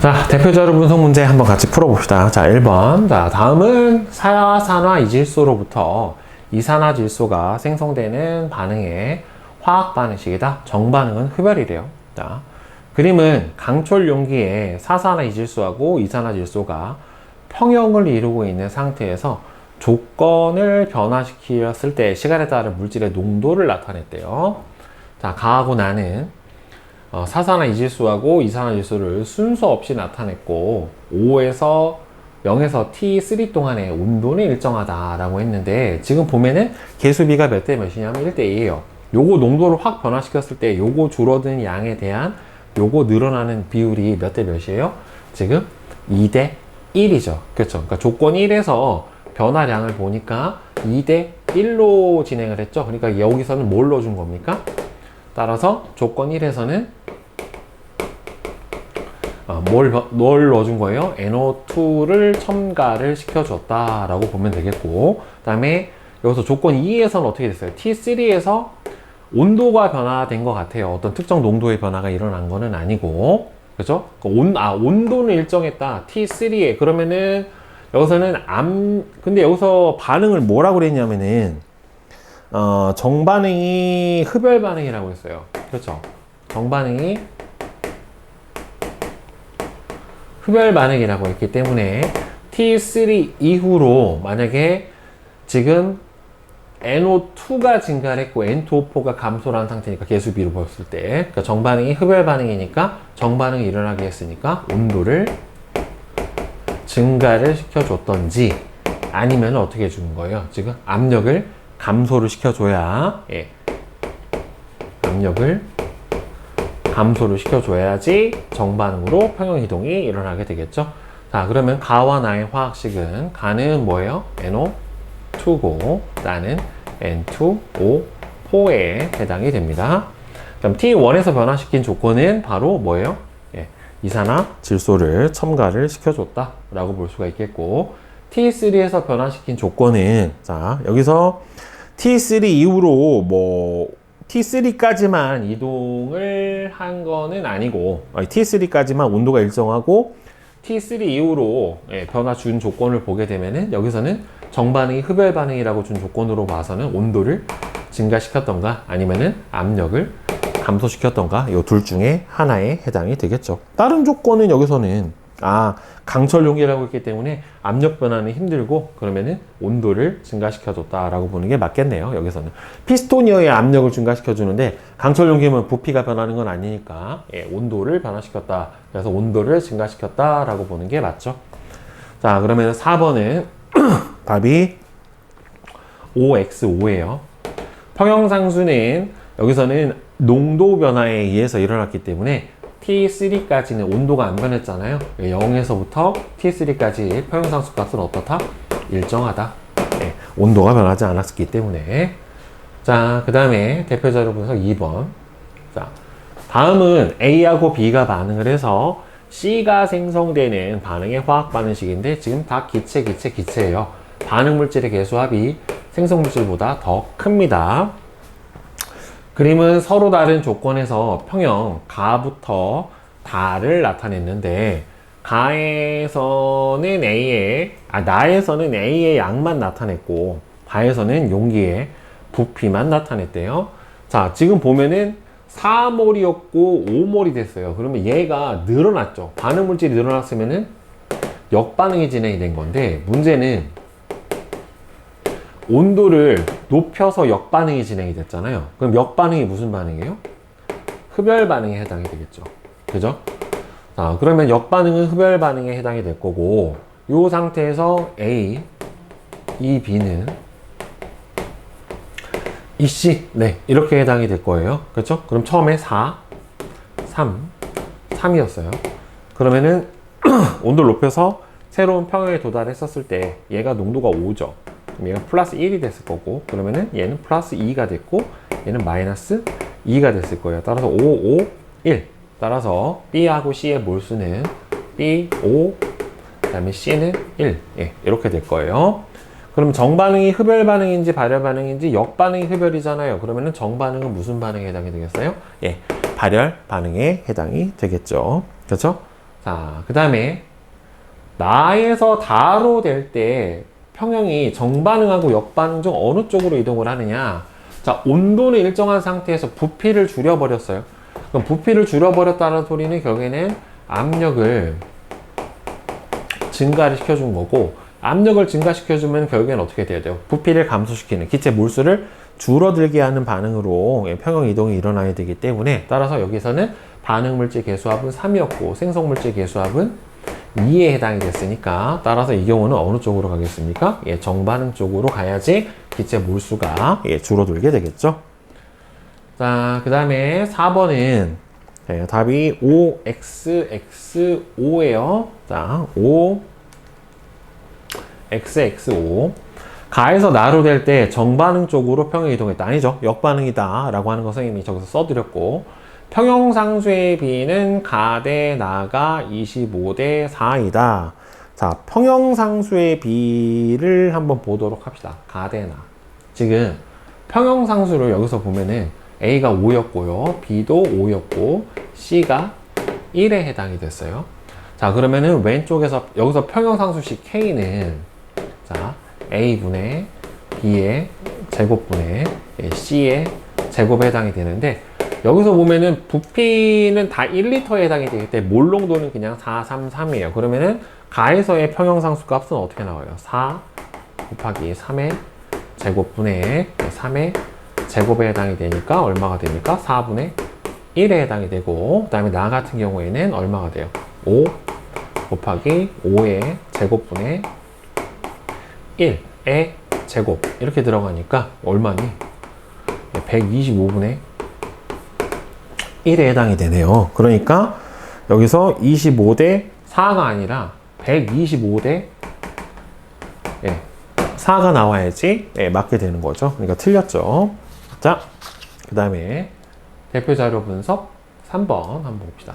자, 대표적으로 분석 문제 한번 같이 풀어봅시다. 자, 1번. 자, 다음은 사산화 이질소로부터 이산화질소가 생성되는 반응의 화학 반응식이다. 정반응은 흡열이래요. 자, 그림은 강철 용기에 사산화 이질소하고 이산화질소가 평형을 이루고 있는 상태에서 조건을 변화시켰을 때 시간에 따른 물질의 농도를 나타냈대요. 자, 가하고 나는 사산화 이질수하고 이산화질수를 순서 없이 나타냈고 0에서 T3 동안의 온도는 일정하다라고 했는데 지금 보면은 계수비가 몇 대 몇이냐면 1대 2예요. 요거 농도를 확 변화시켰을 때 요거 줄어드는 양에 대한 요거 늘어나는 비율이 몇 대 몇이에요? 지금 2대 1이죠. 그렇죠. 그러니까 조건 1에서 변화량을 보니까 2대 1로 진행을 했죠. 그러니까 여기서는 뭘 넣어준 겁니까? 따라서 조건 1에서는 뭘 넣어준 거예요? NO2를 첨가를 시켜줬다라고 보면 되겠고, 그 다음에 여기서 조건 2에서는 어떻게 됐어요? T3에서 온도가 변화된 것 같아요. 어떤 특정 농도의 변화가 일어난 거는 아니고, 그죠? 온도는 일정했다. T3에. 그러면은 여기서는 근데 여기서 반응을 뭐라고 그랬냐면은 정반응이 흡열 반응이라고 했어요. 그렇죠? 정반응이 흡열 반응이라고 했기 때문에 T3 이후로 만약에 지금 NO2가 증가를 했고 N2O4가 감소를 한 상태니까 계수비로 보였을 때 그러니까 정반응이 흡열 반응이니까 정반응이 일어나게 했으니까 온도를 증가를 시켜줬던지 아니면 어떻게 해주는 거예요? 지금 압력을 감소를 시켜줘야 압력을 감소를 시켜줘야지 정반응으로 평형이동이 일어나게 되겠죠. 자, 그러면 가와 나의 화학식은 가는 뭐예요? NO2고 나는 N2O4에 해당이 됩니다. 그럼 T1에서 변화시킨 조건은 바로 뭐예요? 이산화질소를 첨가를 시켜줬다 라고 볼 수가 있겠고, T3에서 변화시킨 조건은 자 여기서 T3 이후로 T3까지만 이동을 한 거는 아니고 T3까지만 온도가 일정하고 T3 이후로 변화 준 조건을 보게 되면은 여기서는 정반응이 흡열 반응이라고 준 조건으로 봐서는 온도를 증가시켰던가 아니면은 압력을 감소시켰던가 이 둘 중에 하나에 해당이 되겠죠. 다른 조건은 여기서는 강철 용기라고 했기 때문에 압력 변화는 힘들고 그러면은 온도를 증가시켜줬다라고 보는 게 맞겠네요. 여기서는 피스토니어의 압력을 증가시켜주는데 강철 용기면 부피가 변하는 건 아니니까 온도를 변화시켰다. 그래서 온도를 증가시켰다라고 보는 게 맞죠. 자, 그러면 4번은 답이 OX5예요. 평형상수는 여기서는 농도 변화에 의해서 일어났기 때문에 T3까지는 온도가 안 변했잖아요. 0에서부터 T3까지 평형상수 값은 어떻다? 일정하다. 온도가 변하지 않았기 때문에. 자, 그 다음에 대표자료 분석 2번. 자, 다음은 A하고 B가 반응을 해서 C가 생성되는 반응의 화학 반응식인데 지금 다 기체예요. 반응 물질의 개수합이 생성 물질보다 더 큽니다. 그림은 서로 다른 조건에서 평형 가부터 다를 나타냈는데 가에서는 나에서는 A의 양만 나타냈고 바에서는 용기의 부피만 나타냈대요. 자, 지금 보면은 4몰이었고 5몰이 됐어요. 그러면 얘가 늘어났죠. 반응 물질이 늘어났으면은 역반응이 진행이 된 건데 문제는 온도를 높여서 역반응이 진행이 됐잖아요. 그럼 역반응이 무슨 반응이에요? 흡열 반응에 해당이 되겠죠. 그죠? 자, 그러면 역반응은 흡열 반응에 해당이 될 거고 이 상태에서 A, 이 B는 이 C, 이렇게 해당이 될 거예요. 그렇죠? 그럼 처음에 4, 3이었어요. 그러면은 온도를 높여서 새로운 평형에 도달했었을 때 얘가 농도가 5죠. 그럼 얘가 플러스 1이 됐을 거고 그러면은 얘는 플러스 2가 됐고 얘는 마이너스 2가 됐을 거예요. 따라서 5, 5, 1. 따라서 B하고 C의 몰수는 B, 5, 그 다음에 C는 1. 이렇게 될 거예요. 그럼 정반응이 흡열 반응인지 발열 반응인지 역반응이 흡열이잖아요. 그러면은 정반응은 무슨 반응에 해당이 되겠어요? 발열 반응에 해당이 되겠죠. 그렇죠? 자, 그 다음에 나에서 다로 될 때 평형이 정반응하고 역반응 중 어느 쪽으로 이동을 하느냐. 자, 온도는 일정한 상태에서 부피를 줄여버렸어요. 그럼 부피를 줄여버렸다는 소리는 결국에는 압력을 증가를 시켜준 거고, 압력을 증가시켜주면 결국엔 어떻게 돼야 돼요? 부피를 감소시키는, 기체 몰수를 줄어들게 하는 반응으로 평형 이동이 일어나야 되기 때문에, 따라서 여기서는 반응물질 개수합은 3이었고 생성물질 개수합은 2에 해당이 됐으니까, 따라서 이 경우는 어느 쪽으로 가겠습니까? 예, 정반응 쪽으로 가야지 기체 몰수가 줄어들게 되겠죠. 자, 그 다음에 4번은 답이 5xx5예요. 자, 5xx5. 가에서 나로 될 때 정반응 쪽으로 평형 이동했다. 아니죠. 역반응이다 라고 하는 거 선생님이 저기서 써드렸고, 평형상수의 비는 가 대 나가 25 대 4이다. 자, 평형상수의 비를 한번 보도록 합시다. 가 대 나. 지금 평형상수를 여기서 보면은 A가 5였고요. B도 5였고, C가 1에 해당이 됐어요. 자, 그러면은 왼쪽에서 여기서 평형상수식 K는 자, A분의 B의 제곱분의 C의 제곱에 해당이 되는데, 여기서 보면은 부피는 다 1리터에 해당이 되기 때문에 몰농도는 그냥 433이에요. 그러면은 가에서의 평형상수 값은 어떻게 나와요? 4 곱하기 3의 제곱분의 3의 제곱에 해당이 되니까 얼마가 됩니까? 4분의 1에 해당이 되고, 그 다음에 나 같은 경우에는 얼마가 돼요? 5 곱하기 5의 제곱분의 1의 제곱 이렇게 들어가니까 얼마니? 125분의 1에 해당이 되네요. 그러니까 여기서 25대 4가 아니라 125대 4가 나와야지 맞게 되는 거죠. 그러니까 틀렸죠. 자, 그 다음에 대표자료 분석 3번 한번 봅시다.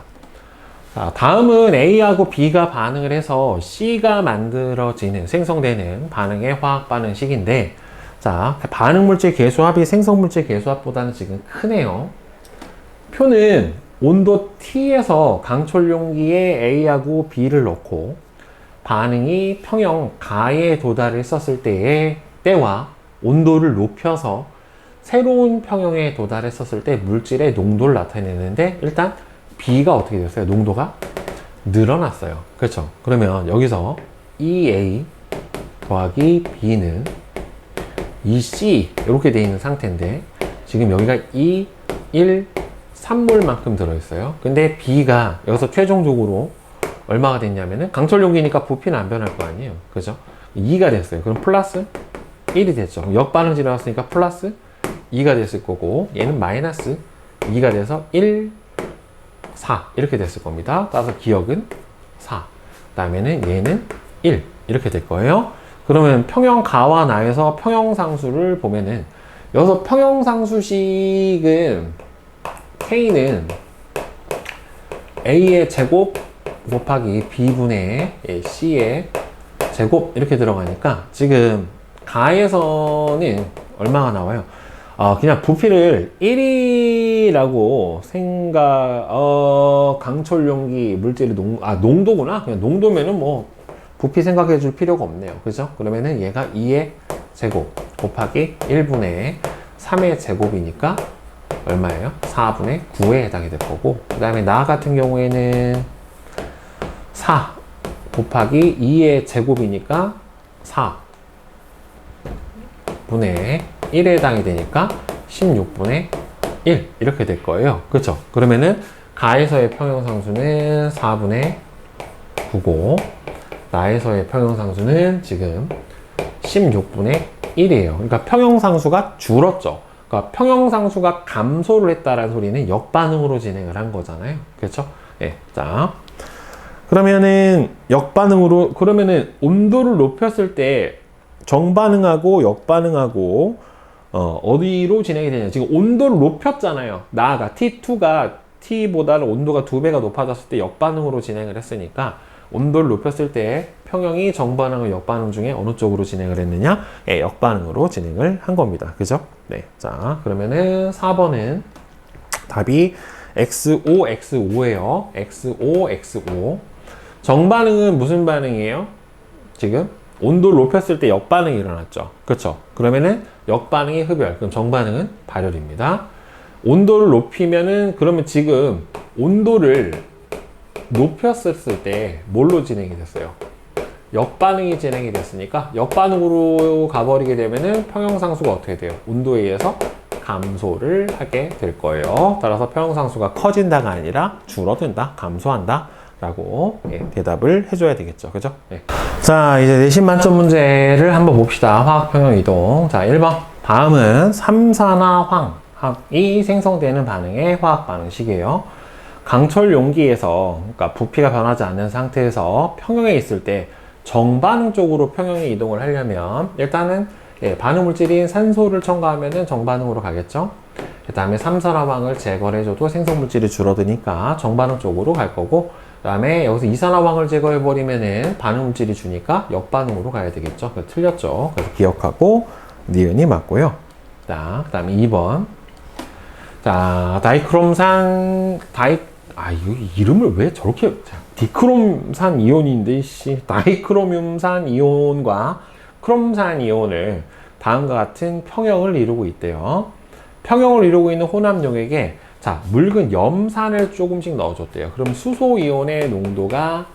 자, 다음은 A하고 B가 반응을 해서 C가 만들어지는, 생성되는 반응의 화학 반응식인데, 자, 반응물질 개수합이 생성물질 개수합보다는 지금 크네요. 표는 온도 T에서 강철 용기에 A하고 B를 넣고 반응이 평형 가에 도달했었을 때와 온도를 높여서 새로운 평형에 도달했었을 때 물질의 농도를 나타내는데, 일단 B가 어떻게 됐어요? 농도가 늘어났어요. 그렇죠? 그러면 여기서 EA 더하기 B는 EC 이렇게 되어 있는 상태인데, 지금 여기가 2, 1, 3몰만큼 들어있어요. 근데 B가 여기서 최종적으로 얼마가 됐냐면은, 강철 용기니까 부피는 안 변할 거 아니에요. 그죠? 2가 됐어요. 그럼 플러스 1이 됐죠. 역반응질이 나왔으니까 플러스 2가 됐을 거고, 얘는 마이너스 2가 돼서 1, 4 이렇게 됐을 겁니다. 따라서 기억은 4. 그 다음에는 얘는 1 이렇게 될 거예요. 그러면 평형 가와 나에서 평형상수를 보면은, 여기서 평형상수식은 K는 A의 제곱 곱하기 B분의 C의 제곱 이렇게 들어가니까, 지금 가에서는 얼마가 나와요? 그냥 부피를 1이라고 강철 용기 물질의 농도구나. 그냥 농도면은 뭐 부피 생각해 줄 필요가 없네요. 그죠? 그러면은 얘가 2의 제곱 곱하기 1분의 3의 제곱이니까 얼마예요? 4분의 9에 해당이 될 거고, 그 다음에 나 같은 경우에는 4 곱하기 2의 제곱이니까 4분의 1에 해당이 되니까 16분의 1 이렇게 될 거예요. 그렇죠? 그러면은 가에서의 평형상수는 4분의 9고, 나에서의 평형상수는 지금 16분의 1이에요. 그러니까 평형상수가 줄었죠. 그러니까 평형상수가 감소를 했다라는 소리는 역반응으로 진행을 한 거잖아요. 그렇죠? 예. 자, 그러면은 역반응으로, 그러면은 온도를 높였을 때 정반응하고 역반응하고 어디로 진행이 되냐. 지금 온도를 높였잖아요. 나아가 T2가 T보다는 온도가 2배가 높아졌을 때 역반응으로 진행을 했으니까, 온도를 높였을 때 평형이 정반응과 역반응 중에 어느 쪽으로 진행을 했느냐? 예, 역반응으로 진행을 한 겁니다. 그죠? 네. 자, 그러면은 4번은 답이 X5, X5예요. X5, X5. 정반응은 무슨 반응이에요? 지금 온도를 높였을 때 역반응이 일어났죠. 그렇죠? 그러면은 역반응이 흡열, 그럼 정반응은 발열입니다. 온도를 높이면은, 그러면 지금 온도를 높였을 때 뭘로 진행이 됐어요? 역반응이 진행이 됐으니까 역반응으로 가버리게 되면은 평형상수가 어떻게 돼요? 온도에 의해서 감소를 하게 될 거예요. 따라서 평형상수가 커진다가 아니라 줄어든다, 감소한다 라고 대답을 해줘야 되겠죠. 그죠? 네. 자, 이제 내신 만점 문제를 한번 봅시다. 화학평형이동. 자, 1번. 다음은 삼산화황이 생성되는 반응의 화학반응식이에요. 강철 용기에서, 그러니까 부피가 변하지 않는 상태에서 평형에 있을 때 정반응 쪽으로 평형에 이동을 하려면 일단은 반응 물질인 산소를 첨가하면은 정반응으로 가겠죠. 그 다음에 삼산화황을 제거를 해줘도 생성 물질이 줄어드니까 정반응 쪽으로 갈 거고, 그 다음에 여기서 이산화황을 제거해 버리면은 반응 물질이 주니까 역반응으로 가야 되겠죠. 그래서 틀렸죠. 그래서 기억하고 니은이 맞고요. 자, 그 다음에 2번. 자, 이거 이름을 왜 저렇게, 디크롬산 이온인데, 다이크로뮴산 이온과 크롬산 이온을 다음과 같은 평형을 이루고 있대요. 평형을 이루고 있는 혼합용액에, 자, 묽은 염산을 조금씩 넣어줬대요. 그럼 수소 이온의 농도가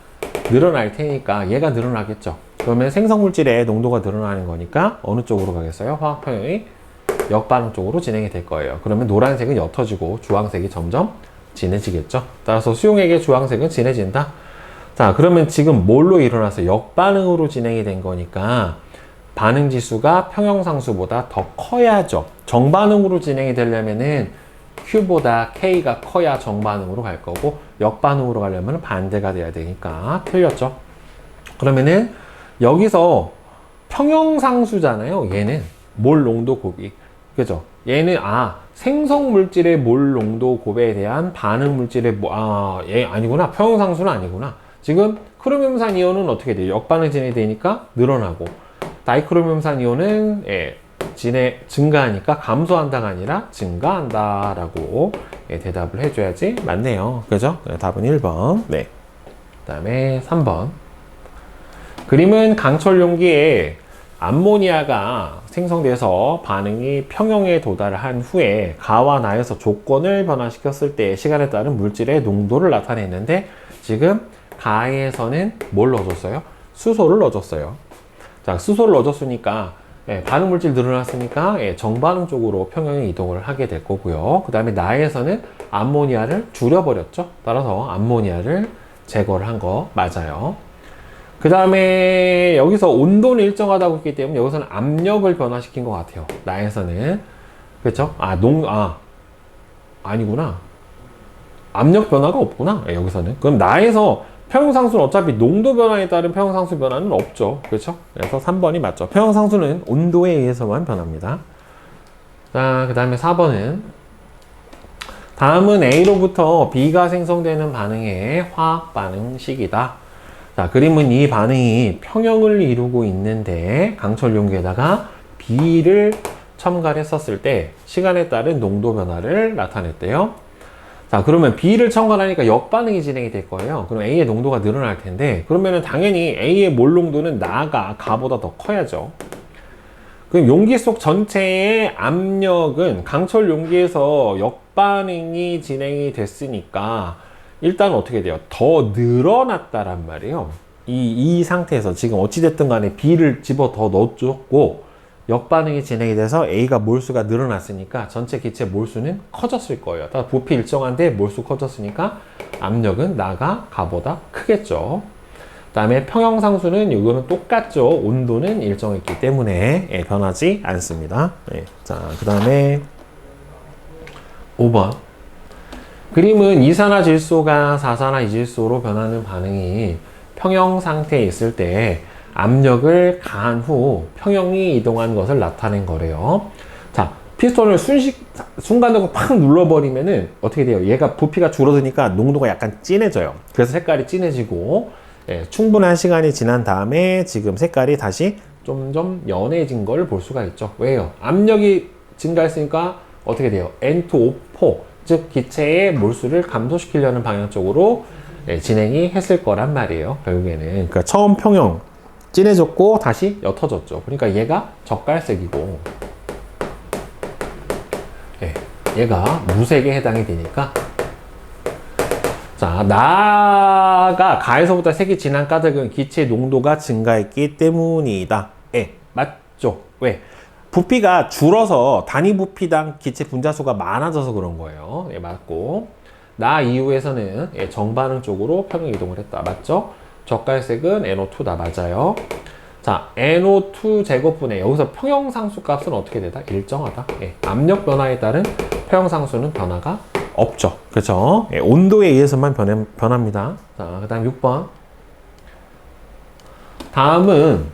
늘어날 테니까 얘가 늘어나겠죠. 그러면 생성물질의 농도가 늘어나는 거니까 어느 쪽으로 가겠어요? 화학평형이 역반응 쪽으로 진행이 될 거예요. 그러면 노란색은 옅어지고 주황색이 점점 진해지겠죠. 따라서 수용액의 주황색은 진해진다. 자, 그러면 지금 뭘로 일어나서 역반응으로 진행이 된 거니까 반응 지수가 평형상수보다 더 커야죠. 정반응으로 진행이 되려면은 Q보다 K가 커야 정반응으로 갈 거고, 역반응으로 가려면 반대가 돼야 되니까 틀렸죠. 그러면은 여기서 평형상수잖아요. 얘는 몰 농도 곱이, 그죠? 얘는 생성 물질의 몰 농도 곱에 대한 반응 물질의 얘 아니구나. 평형상수는 아니구나. 지금 크로뮴산 이온은 어떻게 돼요? 역반응 진행이 되니까 늘어나고, 다이크로뮴산 이온은 증가하니까 감소한다가 아니라 증가한다 라고 대답을 해줘야지 맞네요. 그죠? 답은 1번. 네. 그 다음에 3번. 그림은 강철 용기에 암모니아가 생성돼서 반응이 평형에 도달한 후에 가와 나에서 조건을 변화시켰을 때 시간에 따른 물질의 농도를 나타냈는데, 지금 가에서는 뭘 넣어줬어요? 수소를 넣어줬어요. 자, 수소를 넣어줬으니까 반응 물질 늘어났으니까 정반응 쪽으로 평형에 이동을 하게 될 거고요. 그 다음에 나에서는 암모니아를 줄여버렸죠. 따라서 암모니아를 제거를 한 거 맞아요. 그 다음에 여기서 온도는 일정하다고 했기 때문에 여기서는 압력을 변화시킨 것 같아요. 나에서는. 그렇죠? 아니구나. 압력 변화가 없구나. 여기서는. 그럼 나에서 평형상수는 어차피 농도 변화에 따른 평형상수 변화는 없죠. 그렇죠? 그래서 3번이 맞죠. 평형상수는 온도에 의해서만 변합니다. 자, 그 다음에 4번은 다음은 A로부터 B가 생성되는 반응의 화학 반응식이다. 자, 그림은 이 반응이 평형을 이루고 있는데 강철 용기에다가 B를 첨가를 했었을 때 시간에 따른 농도 변화를 나타냈대요. 자, 그러면 B를 첨가하니까 역반응이 진행이 될 거예요. 그럼 A의 농도가 늘어날 텐데, 그러면은 당연히 A의 몰 농도는 가보다 더 커야죠. 그럼 용기 속 전체의 압력은 강철 용기에서 역반응이 진행이 됐으니까 일단 어떻게 돼요? 더 늘어났다란 말이에요. 이 상태에서 지금 어찌됐든 간에 B를 집어 더 넣어줬고 역반응이 진행이 돼서 A가 몰수가 늘어났으니까 전체 기체 몰수는 커졌을 거예요. 다 부피 일정한데 몰수 커졌으니까 압력은 가보다 크겠죠. 그 다음에 평형상수는 이거는 똑같죠. 온도는 일정했기 때문에 변하지 않습니다. 자, 그 다음에 5번. 그림은 이산화질소가 사산화이질소로 변하는 반응이 평형 상태에 있을 때 압력을 가한 후 평형이 이동한 것을 나타낸 거래요. 자, 피스톤을 순간적으로 팍 눌러버리면은 어떻게 돼요? 얘가 부피가 줄어드니까 농도가 약간 진해져요. 그래서 색깔이 진해지고, 충분한 시간이 지난 다음에 지금 색깔이 다시 좀 연해진 걸 볼 수가 있죠. 왜요? 압력이 증가했으니까 어떻게 돼요? N2O4, 즉 기체의 몰수를 감소시키려는 방향 쪽으로 진행이 했을 거란 말이에요. 결국에는. 그러니까 처음 평형 진해졌고 다시 옅어졌죠. 그러니까 얘가 젓갈색이고 얘가 무색에 해당이 되니까 자, 나가 가에서부터 색이 진한 까닭은 기체 농도가 증가했기 때문이다. 예, 맞죠? 왜? 부피가 줄어서 단위 부피당 기체 분자수가 많아져서 그런 거예요. 예, 맞고. 나 이후에서는 예, 정반응 쪽으로 평형 이동을 했다. 맞죠? 젓갈색은 NO2다. 맞아요. 자, NO2 제곱분의 여기서 평형상수 값은 어떻게 되다? 일정하다. 예, 압력 변화에 따른 평형상수는 변화가 없죠. 그렇죠? 예, 온도에 의해서만 변합니다. 자, 그 다음 6번. 다음은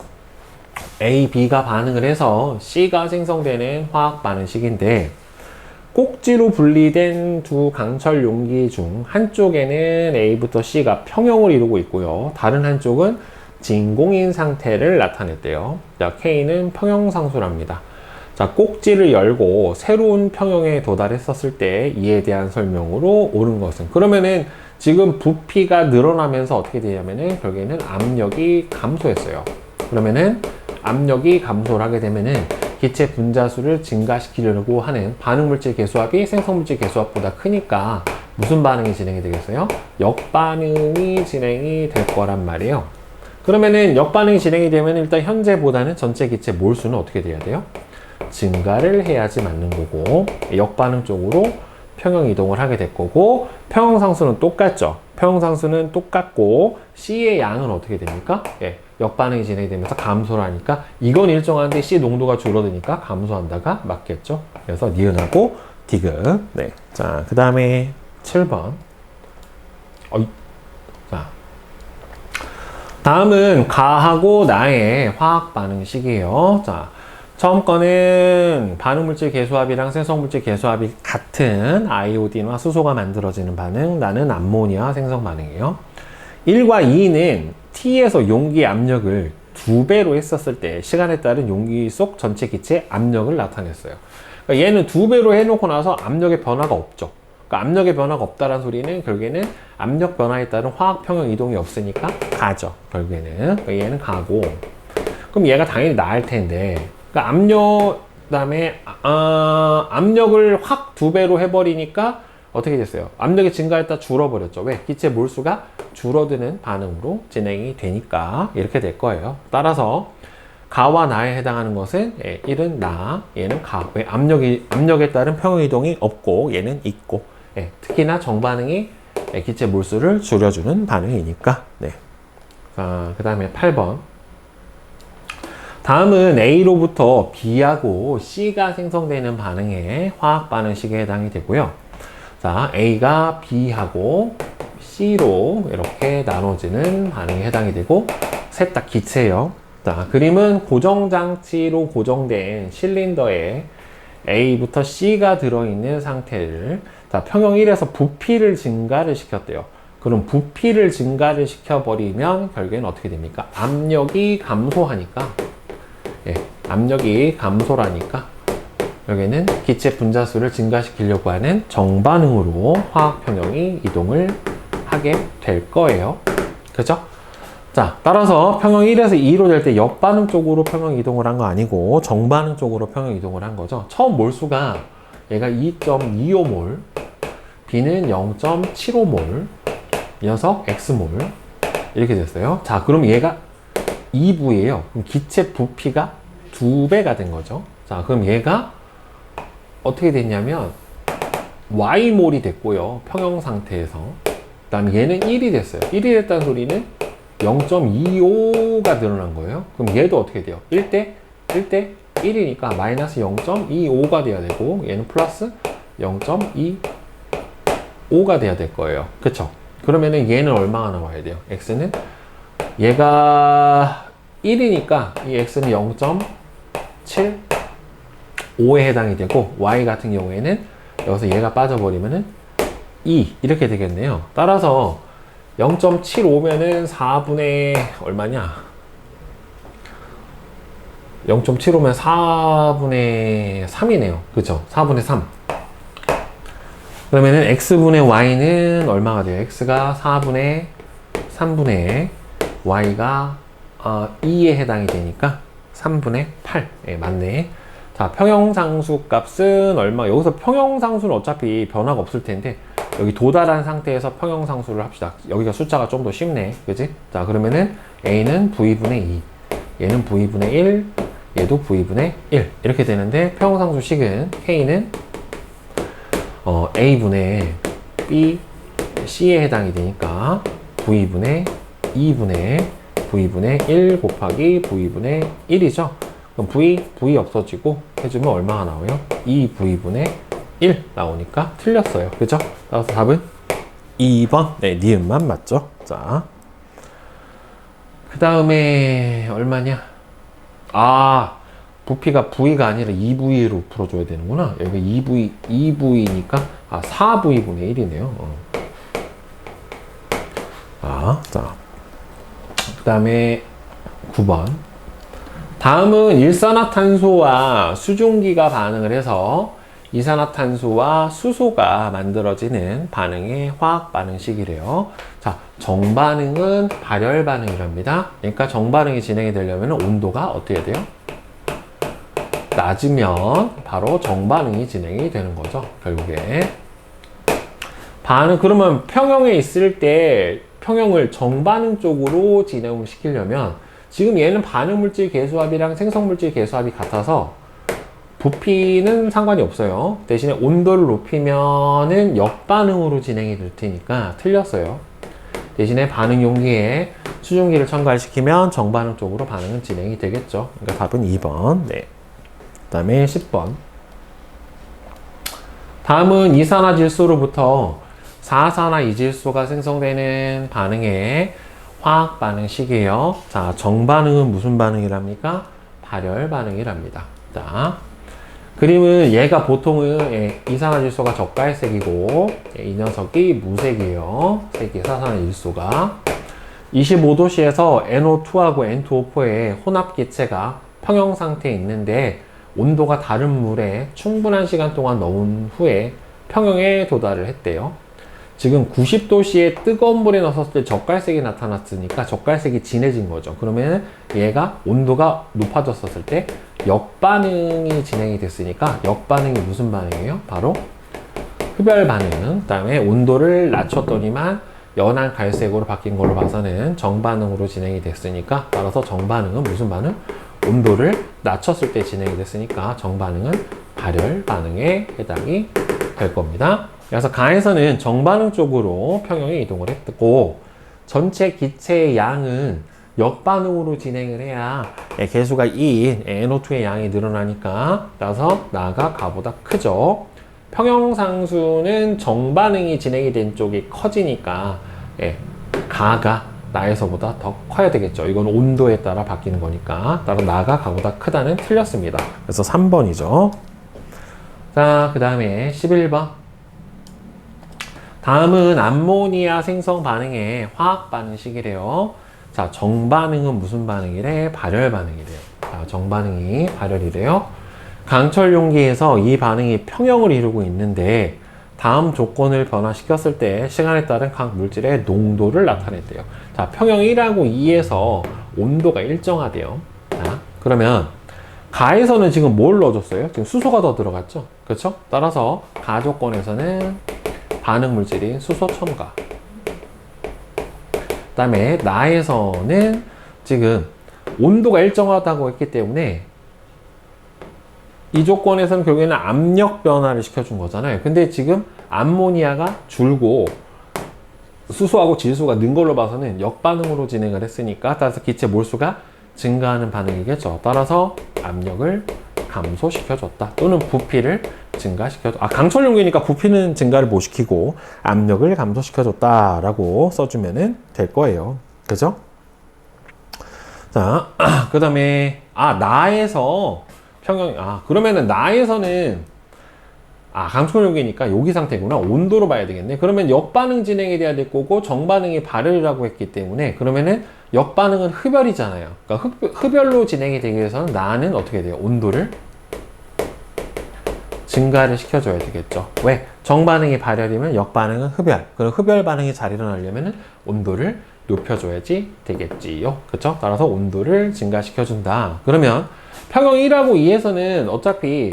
A, B가 반응을 해서 C가 생성되는 화학 반응식인데 꼭지로 분리된 두 강철 용기 중 한쪽에는 A부터 C가 평형을 이루고 있고요. 다른 한쪽은 진공인 상태를 나타냈대요. 자, K는 평형상수랍니다. 자, 꼭지를 열고 새로운 평형에 도달했었을 때 이에 대한 설명으로 옳은 것은 그러면은 지금 부피가 늘어나면서 어떻게 되냐면은 결국에는 압력이 감소했어요. 그러면은 압력이 감소를 하게 되면은 기체 분자수를 증가시키려고 하는 반응물질 개수합이 생성물질 개수합보다 크니까 무슨 반응이 진행이 되겠어요? 역반응이 진행이 될 거란 말이에요. 그러면은 역반응이 진행이 되면 일단 현재보다는 전체 기체 몰수는 어떻게 돼야 돼요? 증가를 해야지 맞는 거고 역반응 쪽으로 평형 이동을 하게 될 거고 평형상수는 똑같죠. 평형상수는 똑같고 C의 양은 어떻게 됩니까? 예, 역반응이 진행되면서 감소를 하니까 이건 일정한데 C 농도가 줄어드니까 감소한다가 맞겠죠. 그래서 니은하고 디귿. 네. 자, 그 다음에 7번. 자, 다음은 가하고 나의 화학 반응식이에요. 자, 처음 거는 반응물질 개수합이랑 생성물질 개수합이 같은 아이오딘과 수소가 만들어지는 반응. 나는 암모니아 생성 반응이에요. 1과 2는 T에서 용기 압력을 2배로 했었을 때 시간에 따른 용기 속 전체 기체 압력을 나타냈어요. 그러니까 얘는 2배로 해놓고 나서 압력의 변화가 없죠. 그러니까 압력의 변화가 없다는 소리는 결국에는 압력 변화에 따른 화학 평형 이동이 없으니까 가죠. 결국에는. 그러니까 얘는 가고. 그럼 얘가 당연히 나을 텐데. 그러니까 그다음에 압력을 확 2배로 해버리니까 어떻게 됐어요? 압력이 증가했다 줄어버렸죠. 왜? 기체 몰수가 줄어드는 반응으로 진행이 되니까 이렇게 될 거예요. 따라서 가와 나에 해당하는 것은 1은 나, 얘는 가. 왜? 압력에 따른 평형이동이 없고 얘는 있고. 특히나 정반응이 기체 몰수를 줄여주는 반응이니까. 네. 그 다음에 8번. 다음은 A로부터 B하고 C가 생성되는 반응의 화학 반응식에 해당이 되고요. 자, A가 B하고 C로 이렇게 나눠지는 반응에 해당이 되고 셋 다 기체예요. 자, 그림은 고정장치로 고정된 실린더에 A부터 C가 들어있는 상태를 자, 평형 1에서 부피를 증가를 시켰대요. 그럼 부피를 증가를 시켜버리면 결국에는 어떻게 됩니까? 압력이 감소하니까 압력이 감소라니까 여기는 기체 분자수를 증가시키려고 하는 정반응으로 화학 평형이 이동을 하게 될 거예요. 그죠? 자, 따라서 평형 1에서 2로 될 때 역반응 쪽으로 평형 이동을 한 거 아니고 정반응 쪽으로 평형 이동을 한 거죠. 처음 몰수가 얘가 2.25몰, B는 0.75몰, 이 녀석 X몰 이렇게 됐어요. 자, 그럼 얘가 2부예요. 그럼 기체 부피가 2배가 된 거죠. 자, 그럼 얘가 어떻게 됐냐면 Y몰이 됐고요. 평형 상태에서. 그 다음에 얘는 1이 됐어요. 1이 됐다는 소리는 0.25가 늘어난 거예요. 그럼 얘도 어떻게 돼요? 1대 1이니까 마이너스 0.25가 돼야 되고 얘는 플러스 0.25가 돼야 될 거예요. 그쵸? 그러면은 얘는 얼마가 나와야 돼요? X는 얘가 1이니까 이 X는 0.75에 해당이 되고 Y 같은 경우에는 여기서 얘가 빠져버리면은 2 이렇게 되겠네요. 따라서 0.75면은 4분의 얼마냐? 0.75면 4분의 3이네요. 그쵸? 4분의 3. 그러면은 X분의 Y는 얼마가 돼요? X가 4분의 3분의 Y가 2에 해당이 되니까 3분의 8. 맞네. 자, 평형상수 값은 얼마? 여기서 평형상수는 어차피 변화가 없을 텐데 여기 도달한 상태에서 평형상수를 합시다. 여기가 숫자가 좀 더 쉽네. 그지? 자, 그러면은 A는 V분의 2, 얘는 V분의 1, 얘도 V분의 1. 이렇게 되는데 평형상수식은 K는 A분의 B, C에 해당이 되니까 V분의 2분의 V분의 1 곱하기 V분의 1이죠. 그럼 V 없어지고 해주면 얼마가 나와요? 2V분의 1 나오니까 틀렸어요. 그죠? 따라서 답은 2번. 네, 니은만 맞죠? 자, 그 다음에 얼마냐? 아, 부피가 V가 아니라 2V로 풀어줘야 되는구나. 여기 2V니까 4V분의 1이네요. 자, 그 다음에 9번. 다음은 일산화탄소와 수증기가 반응을 해서 이산화탄소와 수소가 만들어지는 반응의 화학 반응식이래요. 자, 정반응은 발열 반응이랍니다. 그러니까 정반응이 진행이 되려면 온도가 어떻게 해야 돼요? 낮으면 바로 정반응이 진행이 되는 거죠. 결국에. 그러면 평형에 있을 때 평형을 정반응 쪽으로 진행을 시키려면 지금 얘는 반응물질 계수합이랑 생성물질 계수합이 같아서 부피는 상관이 없어요. 대신에 온도를 높이면은 역반응으로 진행이 될 테니까 틀렸어요. 대신에 반응 용기에 수증기를 첨가시키면 정반응 쪽으로 반응은 진행이 되겠죠. 그러니까 답은 2번. 네. 그 다음에 10번. 다음은 이산화질소로부터 사산화이질소가 생성되는 반응의 화학 반응식이에요. 자, 정반응은 무슨 반응이랍니까? 발열 반응이랍니다. 자, 그림은 얘가 보통은 이산화질소가 적갈색이고 이 녀석이 무색이에요. 색이 사산화질소가 25도씨에서 NO2하고 N2O4의 혼합기체가 평형 상태에 있는데 온도가 다른 물에 충분한 시간 동안 넣은 후에 평형에 도달을 했대요. 지금 90도씨에 뜨거운 물에 넣었을 때 적갈색이 나타났으니까 적갈색이 진해진 거죠. 그러면 얘가 온도가 높아졌을 때 역반응이 진행이 됐으니까 역반응이 무슨 반응이에요? 바로 흡열 반응. 그 다음에 온도를 낮췄더니만 연한 갈색으로 바뀐 걸로 봐서는 정반응으로 진행이 됐으니까 따라서 정반응은 무슨 반응? 온도를 낮췄을 때 진행이 됐으니까 정반응은 발열 반응에 해당이 될 겁니다. 그래서 가에서는 정반응 쪽으로 평형에 이동을 했고 전체 기체의 양은 역반응으로 진행을 해야 개수가 2인 NO2의 양이 늘어나니까 따라서 나가 가보다 크죠. 평형상수는 정반응이 진행이 된 쪽이 커지니까 가가 나에서보다 더 커야 되겠죠. 이건 온도에 따라 바뀌는 거니까 따라 나가 가보다 크다는 틀렸습니다. 그래서 3번이죠. 자, 그 다음에 11번. 다음은 암모니아 생성 반응의 화학 반응식이래요. 자, 정반응은 무슨 반응이래? 발열 반응이래요. 자, 정반응이 발열이래요. 강철 용기에서 이 반응이 평형을 이루고 있는데 다음 조건을 변화시켰을 때 시간에 따른 각 물질의 농도를 나타낸대요. 자, 평형 1하고 2에서 온도가 일정하대요. 자, 그러면 가에서는 지금 뭘 넣어줬어요? 지금 수소가 더 들어갔죠? 그렇죠? 따라서 가 조건에서는 반응 물질인 수소 첨가. 그 다음에 나에서는 지금 온도가 일정하다고 했기 때문에 이 조건에서는 결국에는 압력 변화를 시켜준 거잖아요. 근데 지금 암모니아가 줄고 수소하고 질소가 는 걸로 봐서는 역반응으로 진행을 했으니까 따라서 기체 몰수가 증가하는 반응이겠죠. 따라서 압력을 감소시켜줬다. 또는 부피를 증가시켜줬다. 강철 용기니까 부피는 증가를 못 시키고 압력을 감소시켜줬다라고 써주면 될 거예요. 그죠? 자, 그 다음에 나에서 평형, 그러면은 나에서는 강철 용기니까 여기 상태구나. 온도로 봐야 되겠네. 그러면 역반응 진행이 돼야 될 거고 정반응이 발열이라고 했기 때문에 그러면은 역반응은 흡열이잖아요. 그러니까 흡열로 진행이 되기 위해서는 나는 어떻게 돼요? 온도를 증가를 시켜줘야 되겠죠. 왜? 정반응이 발열이면 역반응은 흡열. 그럼 흡열 반응이 잘 일어나려면 온도를 높여줘야지 되겠지요. 그쵸? 따라서 온도를 증가시켜준다. 그러면 평형 1하고 2에서는 어차피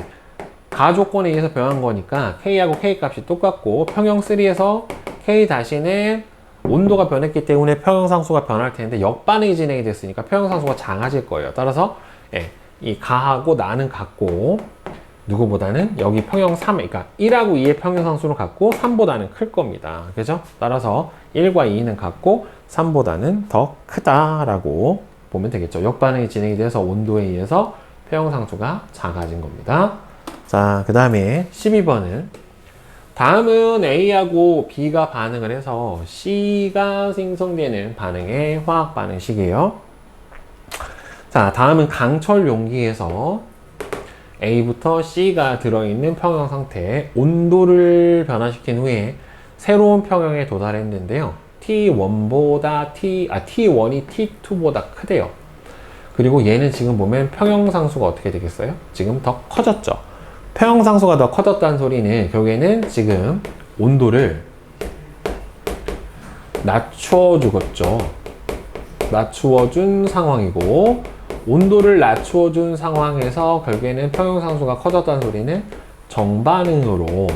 가 조건에 의해서 변한 거니까 K하고 K 값이 똑같고 평형 3에서 K 다시는 온도가 변했기 때문에 평형상수가 변할 텐데 역반응이 진행이 됐으니까 평형상수가 작아질 거예요. 따라서 예, 이 가하고 나는 같고 누구보다는 여기 평형 3, 그러니까 1하고 2의 평형상수는 같고 3보다는 클 겁니다. 그죠? 따라서 1과 2는 같고 3보다는 더 크다라고 보면 되겠죠. 역반응이 진행이 돼서 온도에 의해서 평형상수가 작아진 겁니다. 자, 그 다음에 12번은 다음은 A하고 B가 반응을 해서 C가 생성되는 반응의 화학 반응식이에요. 자, 다음은 강철 용기에서 A부터 C가 들어있는 평형 상태에 온도를 변화시킨 후에 새로운 평형에 도달했는데요. T1보다 T1이 T2보다 크대요. 그리고 얘는 지금 보면 평형상수가 어떻게 되겠어요? 지금 더 커졌죠. 평형상수가 더 커졌다는 소리는 결국에는 지금 온도를 낮춰주겠죠. 낮추어준 상황이고, 온도를 낮추어준 상황에서 결국에는 평형상수가 커졌다는 소리는 정반응으로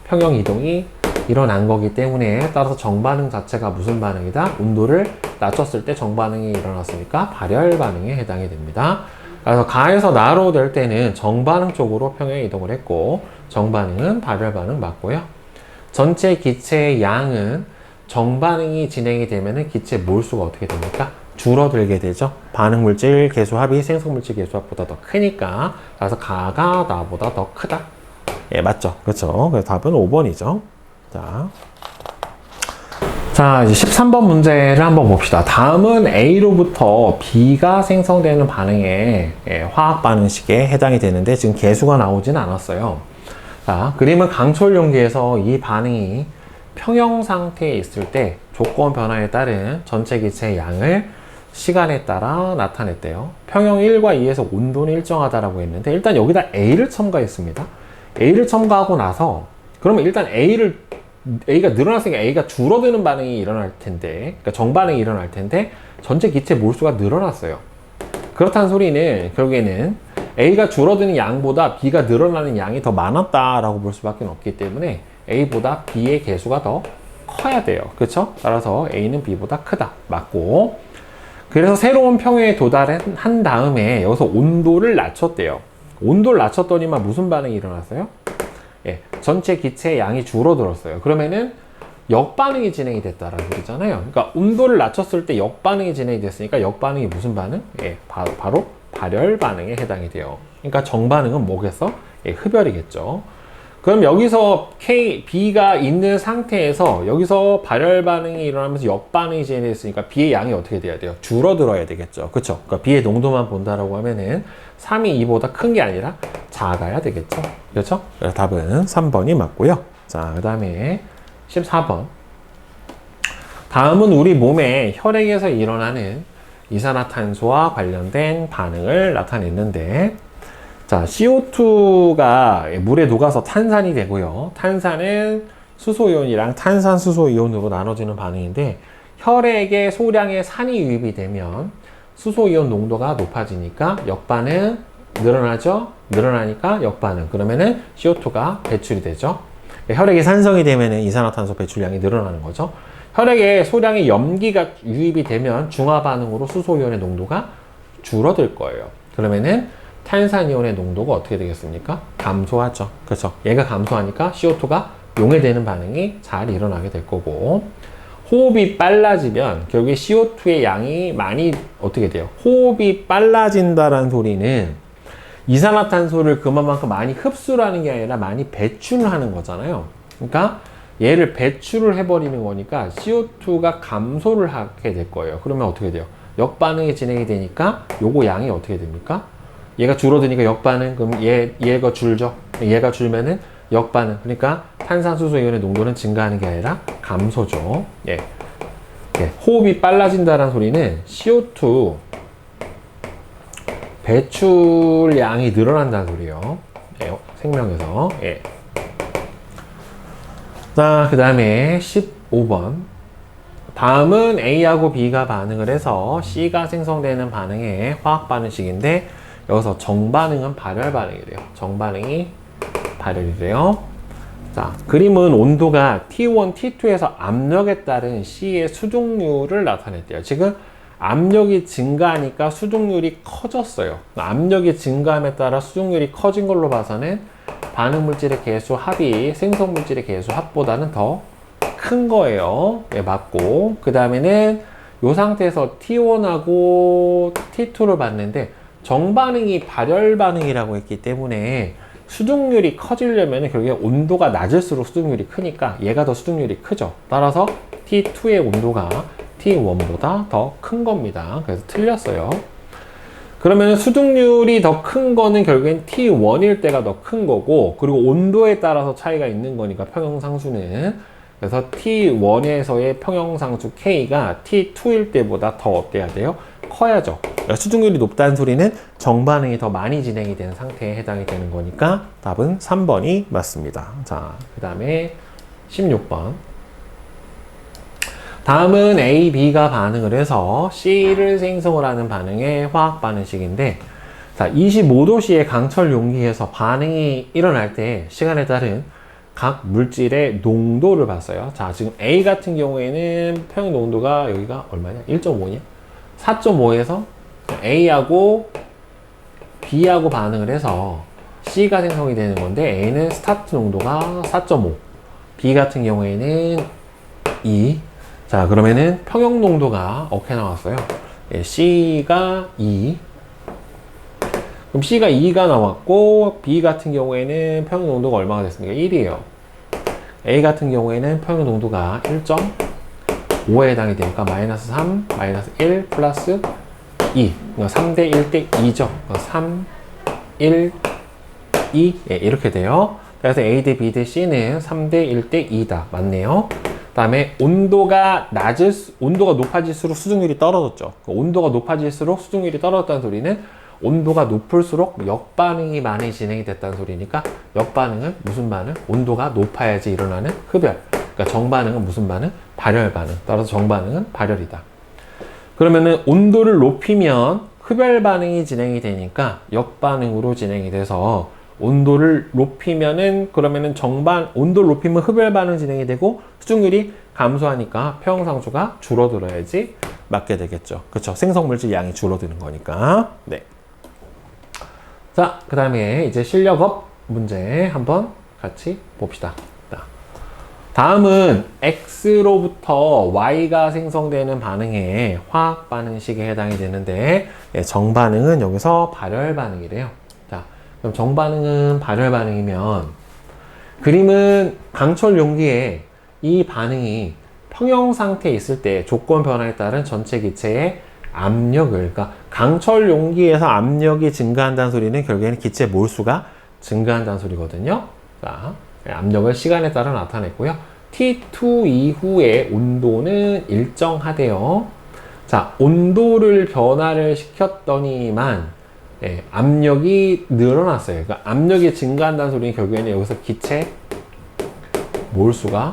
평형 이동이 일어난 거기 때문에 따라서 정반응 자체가 무슨 반응이다? 온도를 낮췄을 때 정반응이 일어났으니까 발열 반응에 해당이 됩니다. 그래서 가에서 나로 될 때는 정반응 쪽으로 평형 이동을 했고 정반응은 발열 반응 맞고요. 전체 기체의 양은 정반응이 진행이 되면은 기체 몰수가 어떻게 됩니까? 줄어들게 되죠. 반응물질 계수합이 생성물질 계수합보다 더 크니까. 그래서 가가 나보다 더 크다. 예, 맞죠? 그렇죠. 그래서 답은 5번이죠. 자, 이제 13번 문제를 한번 봅시다. 다음은 A로부터 B가 생성되는 반응에 화학 반응식에 해당이 되는데 지금 개수가 나오진 않았어요. 자, 그림은 강철 용기에서 이 반응이 평형 상태에 있을 때 조건 변화에 따른 전체 기체의 양을 시간에 따라 나타냈대요. 평형 1과 2에서 온도는 일정하다라고 했는데 일단 여기다 A를 첨가했습니다. A를 첨가하고 나서 그러면 일단 A가 늘어났으니까 A가 줄어드는 반응이 일어날 텐데, 그러니까 정반응이 일어날 텐데 전체 기체 몰수가 늘어났어요. 그렇다는 소리는 결국에는 A가 줄어드는 양보다 B가 늘어나는 양이 더 많았다라고 볼 수밖에 없기 때문에 A보다 B의 개수가 더 커야 돼요. 그렇죠? 따라서 A는 B보다 크다. 맞고. 그래서 새로운 평형에 도달한 다음에 여기서 온도를 낮췄대요. 온도를 낮췄더니만 무슨 반응이 일어났어요? 예, 전체 기체의 양이 줄어들었어요. 그러면은 역반응이 진행이 됐다라는 소리잖아요. 그러니까 온도를 낮췄을 때 역반응이 진행이 됐으니까 역반응이 무슨 반응? 예, 바로 발열 반응에 해당이 돼요. 그러니까 정반응은 뭐겠어? 예, 흡열이겠죠. 그럼 여기서 B가 있는 상태에서 여기서 발열 반응이 일어나면서 역반응이 진행됐으니까 B의 양이 어떻게 돼야 돼요? 줄어들어야 되겠죠. 그쵸? 그러니까 B의 농도만 본다라고 하면은 3이 2보다 큰 게 아니라 작아야 되겠죠. 그렇죠? 답은 3번이 맞고요. 자, 그 다음에 14번. 다음은 우리 몸의 혈액에서 일어나는 이산화탄소와 관련된 반응을 나타냈는데, 자, CO2가 물에 녹아서 탄산이 되고요. 탄산은 수소이온이랑 탄산수소이온으로 나눠지는 반응인데 혈액에 소량의 산이 유입이 되면 수소이온 농도가 높아지니까 역반응 늘어나죠? 늘어나니까 역반응. 그러면은 CO2가 배출이 되죠. 혈액에 산성이 되면은 이산화탄소 배출량이 늘어나는 거죠. 혈액에 소량의 염기가 유입이 되면 중화 반응으로 수소이온의 농도가 줄어들 거예요. 그러면은 탄산이온의 농도가 어떻게 되겠습니까? 감소하죠. 그렇죠. 얘가 감소하니까 CO2가 용해되는 반응이 잘 일어나게 될 거고, 호흡이 빨라지면 결국에 CO2의 양이 많이 어떻게 돼요? 호흡이 빨라진다라는 소리는 이산화탄소를 그만큼 많이 흡수를 하는 게 아니라 많이 배출을 하는 거잖아요. 그러니까 얘를 배출을 해버리는 거니까 CO2가 감소를 하게 될 거예요. 그러면 어떻게 돼요? 역반응이 진행이 되니까 요거 양이 어떻게 됩니까? 얘가 줄어드니까 역반응, 그럼 얘가 줄죠. 얘가 줄면은 역반응. 그러니까 탄산수소이온의 농도는 증가하는 게 아니라 감소죠. 예. 예. 호흡이 빨라진다는 소리는 CO2 배출량이 늘어난다는 소리예요. 예. 생명에서. 예. 자, 그 다음에 15번. 다음은 A하고 B가 반응을 해서 C가 생성되는 반응의 화학 반응식인데 여기서 정반응은 발열 반응이 돼요. 정반응이 발열이래요. 자, 그림은 온도가 T1, T2에서 압력에 따른 C의 수동률을 나타냈대요. 지금 압력이 증가하니까 수동률이 커졌어요. 압력이 증가함에 따라 수동률이 커진 걸로 봐서는 반응물질의 개수 합이 생성물질의 개수 합보다는 더 큰 거예요. 예, 맞고. 그 다음에는 이 상태에서 T1하고 T2를 봤는데 정반응이 발열 반응이라고 했기 때문에 수동률이 커지려면 결국에 온도가 낮을수록 수동률이 크니까 얘가 더 수동률이 크죠. 따라서 T2의 온도가 T1보다 더 큰 겁니다. 그래서 틀렸어요. 그러면 수동률이 더 큰 거는 결국엔 T1일 때가 더 큰 거고, 그리고 온도에 따라서 차이가 있는 거니까 평형상수는. 그래서 T1에서의 평형상수 K가 T2일 때보다 더 어때야 돼요? 커야죠. 그러니까 수동률이 높다는 소리는 정반응이 더 많이 진행이 되는 상태에 해당이 되는 거니까 답은 3번이 맞습니다. 자, 그 다음에 16번. 다음은 A, B가 반응을 해서 C를 생성을 하는 반응의 화학 반응식인데, 자, 25도씨의 강철 용기에서 반응이 일어날 때 시간에 따른 각 물질의 농도를 봤어요. 자, 지금 A 같은 경우에는 평형 농도가 여기가 얼마냐? 1.5냐? 4.5에서 A하고 B하고 반응을 해서 C가 생성이 되는 건데, A는 스타트 농도가 4.5, B 같은 경우에는 2. 자, 그러면은 평형 농도가 어떻게 나왔어요? 예, C가 2. 그럼 C가 2가 나왔고, B 같은 경우에는 평형 농도가 얼마가 됐습니까? 1이에요. A 같은 경우에는 평형 농도가 1.5에 해당이 되니까 마이너스 3, 마이너스 1, 플러스 2. 3대 1대 2죠. 3, 1, 2. 예, 이렇게 돼요. 그래서 A 대 B 대 C는 3대 1대 2다. 맞네요. 그 다음에 온도가 높아질수록 수증률이 떨어졌죠. 온도가 높아질수록 수증률이 떨어졌다는 소리는 온도가 높을수록 역반응이 많이 진행이 됐다는 소리니까 역반응은 무슨 반응? 온도가 높아야지 일어나는 흡열. 그러니까 정반응은 무슨 반응? 발열 반응. 따라서 정반응은 발열이다. 그러면은 온도를 높이면 흡열 반응이 진행이 되니까 역반응으로 진행이 돼서 온도를 높이면은 그러면은 온도를 높이면 흡열 반응 진행이 되고 수증률이 감소하니까 평형상수가 줄어들어야지 맞게 되겠죠. 그렇죠. 생성물질 양이 줄어드는 거니까. 네. 자, 그 다음에 이제 실력업 문제 한번 같이 봅시다. 다음은 X로부터 Y가 생성되는 반응에 화학 반응식에 해당이 되는데, 정반응은 여기서 발열 반응이래요. 자, 그럼 정반응은 발열 반응이면 그림은 강철 용기에 이 반응이 평형 상태에 있을 때 조건 변화에 따른 전체 기체의 압력을, 그러니까 강철 용기에서 압력이 증가한다는 소리는 결국에는 기체 몰수가 증가한다는 소리거든요. 자, 압력을 시간에 따라 나타냈고요. T2 이후의 온도는 일정하대요. 자, 온도를 변화를 시켰더니만 압력이 늘어났어요. 그러니까 압력이 증가한다는 소리는 결국에는 여기서 기체 몰수가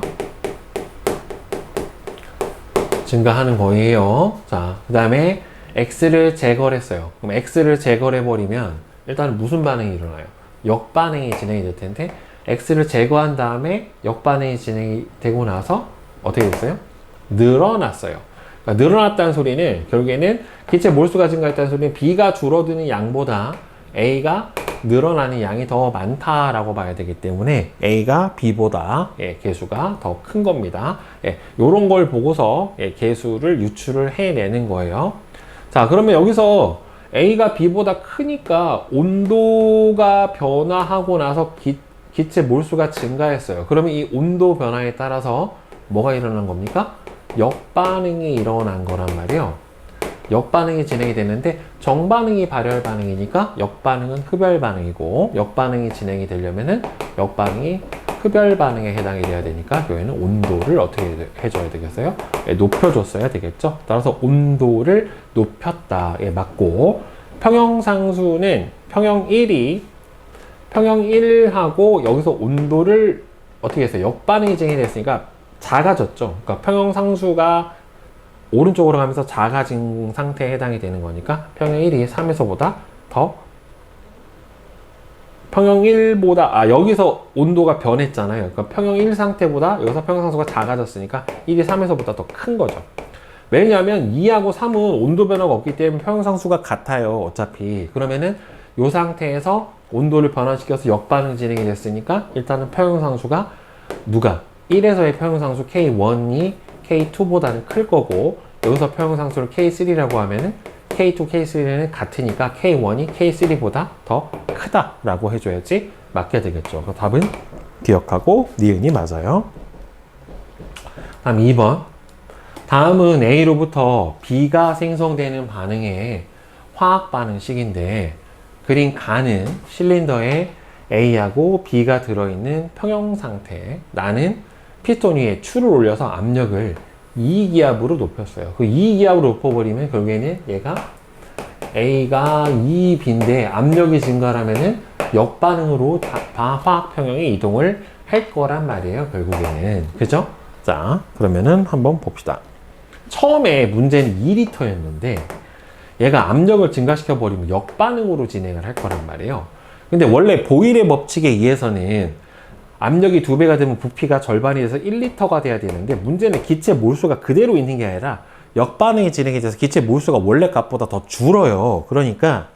증가하는 거예요. 자, 그 다음에 X를 제거를 했어요. 그럼 X를 제거를 해버리면 일단 무슨 반응이 일어나요? 역반응이 진행이 될 텐데, X를 제거한 다음에 역반응이 진행이 되고 나서 어떻게 됐어요? 늘어났어요. 그러니까 늘어났다는 소리는 결국에는 기체 몰수가 증가했다는 소리는 B가 줄어드는 양보다 A가 늘어나는 양이 더 많다라고 봐야 되기 때문에 A가 B보다 개수가 더 큰 겁니다. 요런 걸 보고서 개수를 유출을 해내는 거예요. 자, 그러면 여기서 A가 B보다 크니까 온도가 변화하고 나서 기체 몰수가 증가했어요. 그러면 이 온도 변화에 따라서 뭐가 일어난 겁니까? 역반응이 일어난 거란 말이에요. 역반응이 진행이 되는데 정반응이 발열 반응이니까 역반응은 흡열 반응이고, 역반응이 진행이 되려면은 역반응이 흡열 반응에 해당이 돼야 되니까 여기는 온도를 어떻게 해줘야 되겠어요? 높여줬어야 되겠죠. 따라서 온도를 높였다에 맞고, 평형상수는 평형 1하고 여기서 온도를 어떻게 했어요? 역반응이 진행이 됐으니까 작아졌죠. 그러니까 평형상수가 오른쪽으로 가면서 작아진 상태에 해당이 되는 거니까 평형 1이 3에서보다 더 평형 1보다, 여기서 온도가 변했잖아요. 그러니까 평형 1 상태보다 여기서 평형상수가 작아졌으니까 1이 3에서보다 더 큰 거죠. 왜냐하면 2하고 3은 온도 변화가 없기 때문에 평형상수가 같아요. 어차피. 그러면은 이 상태에서 온도를 변화시켜서 역반응 진행이 됐으니까 일단은 평형상수가 누가? 1에서의 평형상수 K1이 K2보다는 클 거고, 여기서 평형상수를 K3라고 하면은 K2, K3는 같으니까 K1이 K3보다 더 크다라고 해줘야지 맞게 되겠죠. 그 답은 기억하고 니은이 맞아요. 다음 2번. 다음은 A로부터 B가 생성되는 반응의 화학 반응식인데, 그린 가는 실린더에 A하고 B가 들어있는 평형 상태, 나는 피스톤 위에 추를 올려서 압력을 2기압으로 높였어요. 그 2기압으로 높여버리면 결국에는 얘가 A가 2B인데 압력이 증가하면은 역반응으로 화학 평형의 이동을 할 거란 말이에요. 결국에는. 그죠? 자, 그러면은 한번 봅시다. 처음에 문제는 2L였는데 얘가 압력을 증가시켜 버리면 역반응으로 진행을 할 거란 말이에요. 근데 원래 보일의 법칙에 의해서는 압력이 2배가 되면 부피가 절반이 돼서 1L가 돼야 되는데, 문제는 기체 몰수가 그대로 있는 게 아니라 역반응이 진행이 돼서 기체 몰수가 원래 값보다 더 줄어요. 그러니까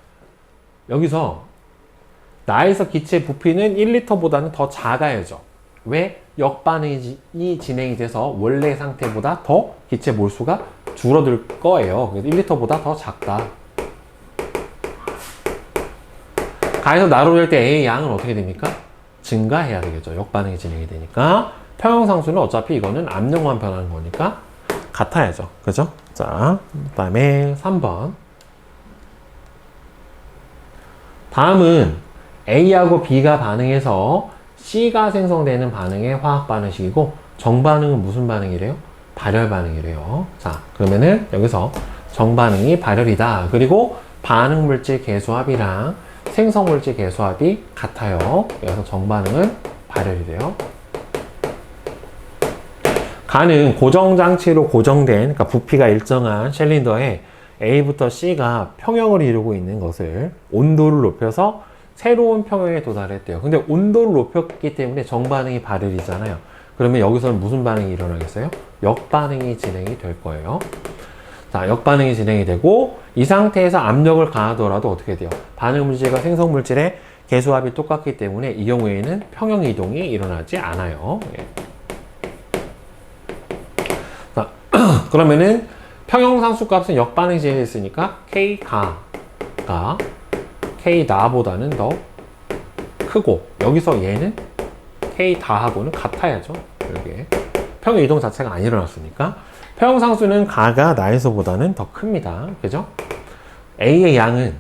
여기서 나에서 기체 부피는 1L보다는 더 작아야죠. 왜? 역반응이 진행이 돼서 원래 상태보다 더 기체 몰수가 줄어들 거예요. 그래서 1L보다 더 작다. 가에서 나로 될 때 A의 양은 어떻게 됩니까? 증가해야 되겠죠. 역반응이 진행이 되니까. 평형상수는 어차피 이거는 압력만 변하는 거니까 같아야죠. 그죠? 자, 그 다음에 3번. 다음은 A하고 B가 반응해서 C가 생성되는 반응의 화학 반응식이고, 정반응은 무슨 반응이래요? 발열 반응이래요. 자, 그러면은 여기서 정반응이 발열이다. 그리고 반응 물질 계수합이랑 생성 물질 계수합이 같아요. 그래서 정반응은 발열이래요. 가는 고정 장치로 고정된, 그러니까 부피가 일정한 실린더에 A부터 C가 평형을 이루고 있는 것을 온도를 높여서 새로운 평형에 도달했대요. 근데 온도를 높였기 때문에 정반응이 발열이잖아요. 그러면 여기서는 무슨 반응이 일어나겠어요? 역반응이 진행이 될 거예요. 자, 역반응이 진행이 되고, 이 상태에서 압력을 가하더라도 어떻게 돼요? 반응 물질과 생성 물질의 계수합이 똑같기 때문에 이 경우에는 평형 이동이 일어나지 않아요. 예. 자, 그러면은 평형상수 값은 역반응이 진행했으니까 K가가 K다보다는 더 크고, 여기서 얘는 K다하고는 같아야죠. 이게 평형 이동 자체가 안 일어났으니까. 평형상수는 가가 나에서보다는 더 큽니다. 그죠? A의 양은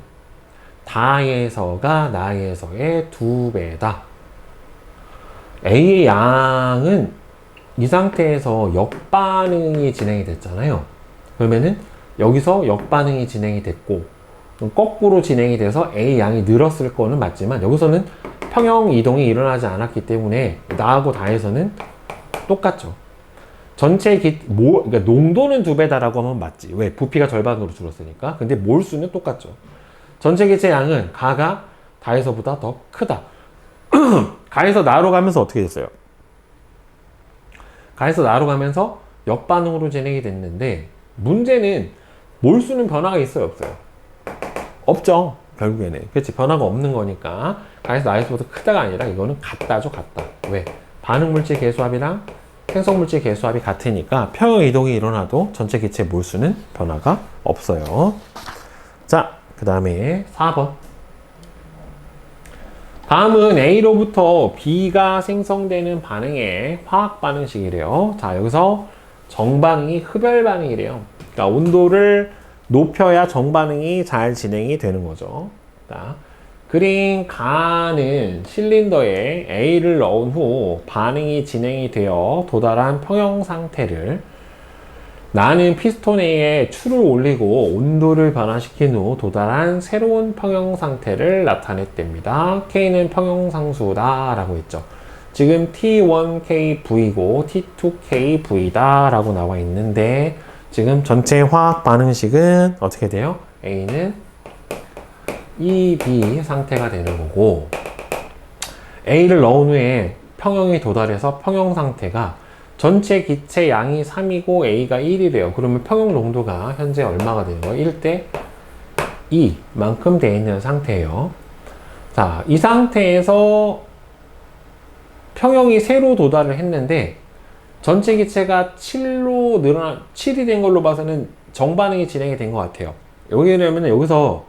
다에서가 나에서의 2배다. A의 양은 이 상태에서 역반응이 진행이 됐잖아요. 그러면은 여기서 역반응이 진행이 됐고, 거꾸로 진행이 돼서 A 양이 늘었을 거는 맞지만, 여기서는 평형 이동이 일어나지 않았기 때문에 나하고 다에서는 똑같죠. 전체 그러니까 농도는 2배다라고 하면 맞지. 왜? 부피가 절반으로 줄었으니까. 근데 몰수는 똑같죠. 전체 기체 양은 가가 다에서보다 더 크다. 가에서 나로 가면서 어떻게 됐어요? 가에서 나로 가면서 역반응으로 진행이 됐는데, 문제는 몰수는 변화가 있어요, 없어요? 없죠. 결국에는. 그렇지. 변화가 없는 거니까 가에서 나에서보다 크다가 아니라 이거는 같다죠. 같다. 왜? 반응 물질 계수합이랑 생성 물질 계수합이 같으니까 평형 이동이 일어나도 전체 기체 몰수는 변화가 없어요. 자, 그 다음에 4번. 다음은 A로부터 B가 생성되는 반응의 화학 반응식이래요. 자, 여기서 정반응이 흡열 반응이래요. 그러니까 온도를 높여야 정반응이 잘 진행이 되는 거죠. 자, 그린 가는 실린더에 A를 넣은 후 반응이 진행이 되어 도달한 평형 상태를 나는 피스톤 A에 추를 올리고 온도를 변화시킨 후 도달한 새로운 평형 상태를 나타냈답니다. K는 평형상수다 라고 했죠. 지금 T1KV고 T2KV다 라고 나와 있는데, 지금 전체 화학 반응식은 어떻게 돼요? A는 EB 상태가 되는 거고, A를 넣은 후에 평형이 도달해서 평형 상태가 전체 기체 양이 3이고 A가 1이래요. 그러면 평형 농도가 현재 얼마가 되는 거예요? 1대 2만큼 되어 있는 상태예요. 자, 이 상태에서 평형이 새로 도달을 했는데 전체 기체가 7이 된 걸로 봐서는 정반응이 진행이 된 것 같아요. 여기냐면 여기서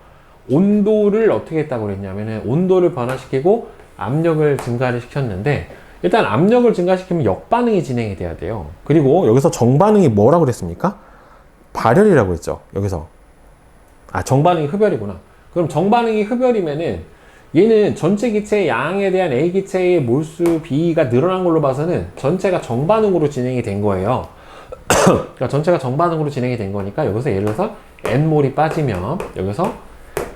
온도를 어떻게 했다고 그랬냐면은 온도를 변화시키고 압력을 증가를 시켰는데 일단 압력을 증가시키면 역반응이 진행이 돼야 돼요. 그리고 여기서 정반응이 뭐라고 그랬습니까? 발열이라고 했죠. 여기서 정반응이 흡열이구나. 그럼 정반응이 흡열이면은 얘는 전체 기체의 양에 대한 A 기체의 몰수 B가 늘어난 걸로 봐서는 전체가 정반응으로 진행이 된 거예요. 그러니까 전체가 정반응으로 진행이 된 거니까 여기서 예를 들어서 N몰이 빠지면 여기서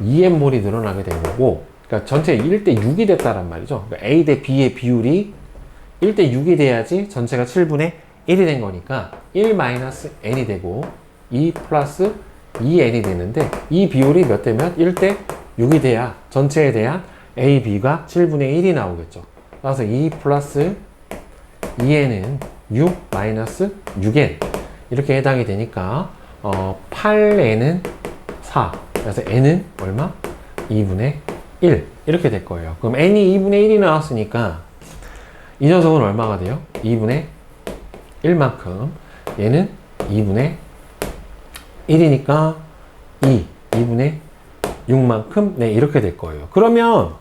2N몰이 늘어나게 된 거고, 그러니까 전체 1대 6이 됐다란 말이죠. 그러니까 A 대 B의 비율이 1대 6이 돼야지 전체가 7분의 1이 된 거니까 1-N이 되고 2 플러스 2N이 되는데 이 비율이 몇 대면 1대 6이 돼야 전체에 대한 A, B가 7분의 1이 나오겠죠. 그래서 2 플러스 2N은 6 마이너스 6N 이렇게 해당이 되니까 8N은 4. 그래서 N은 얼마? 2분의 1 이렇게 될 거예요. 그럼 N이 2분의 1이 나왔으니까 이 녀석은 얼마가 돼요? 2분의 1만큼 얘는 2분의 1이니까 2분의 6만큼 네 이렇게 될 거예요. 그러면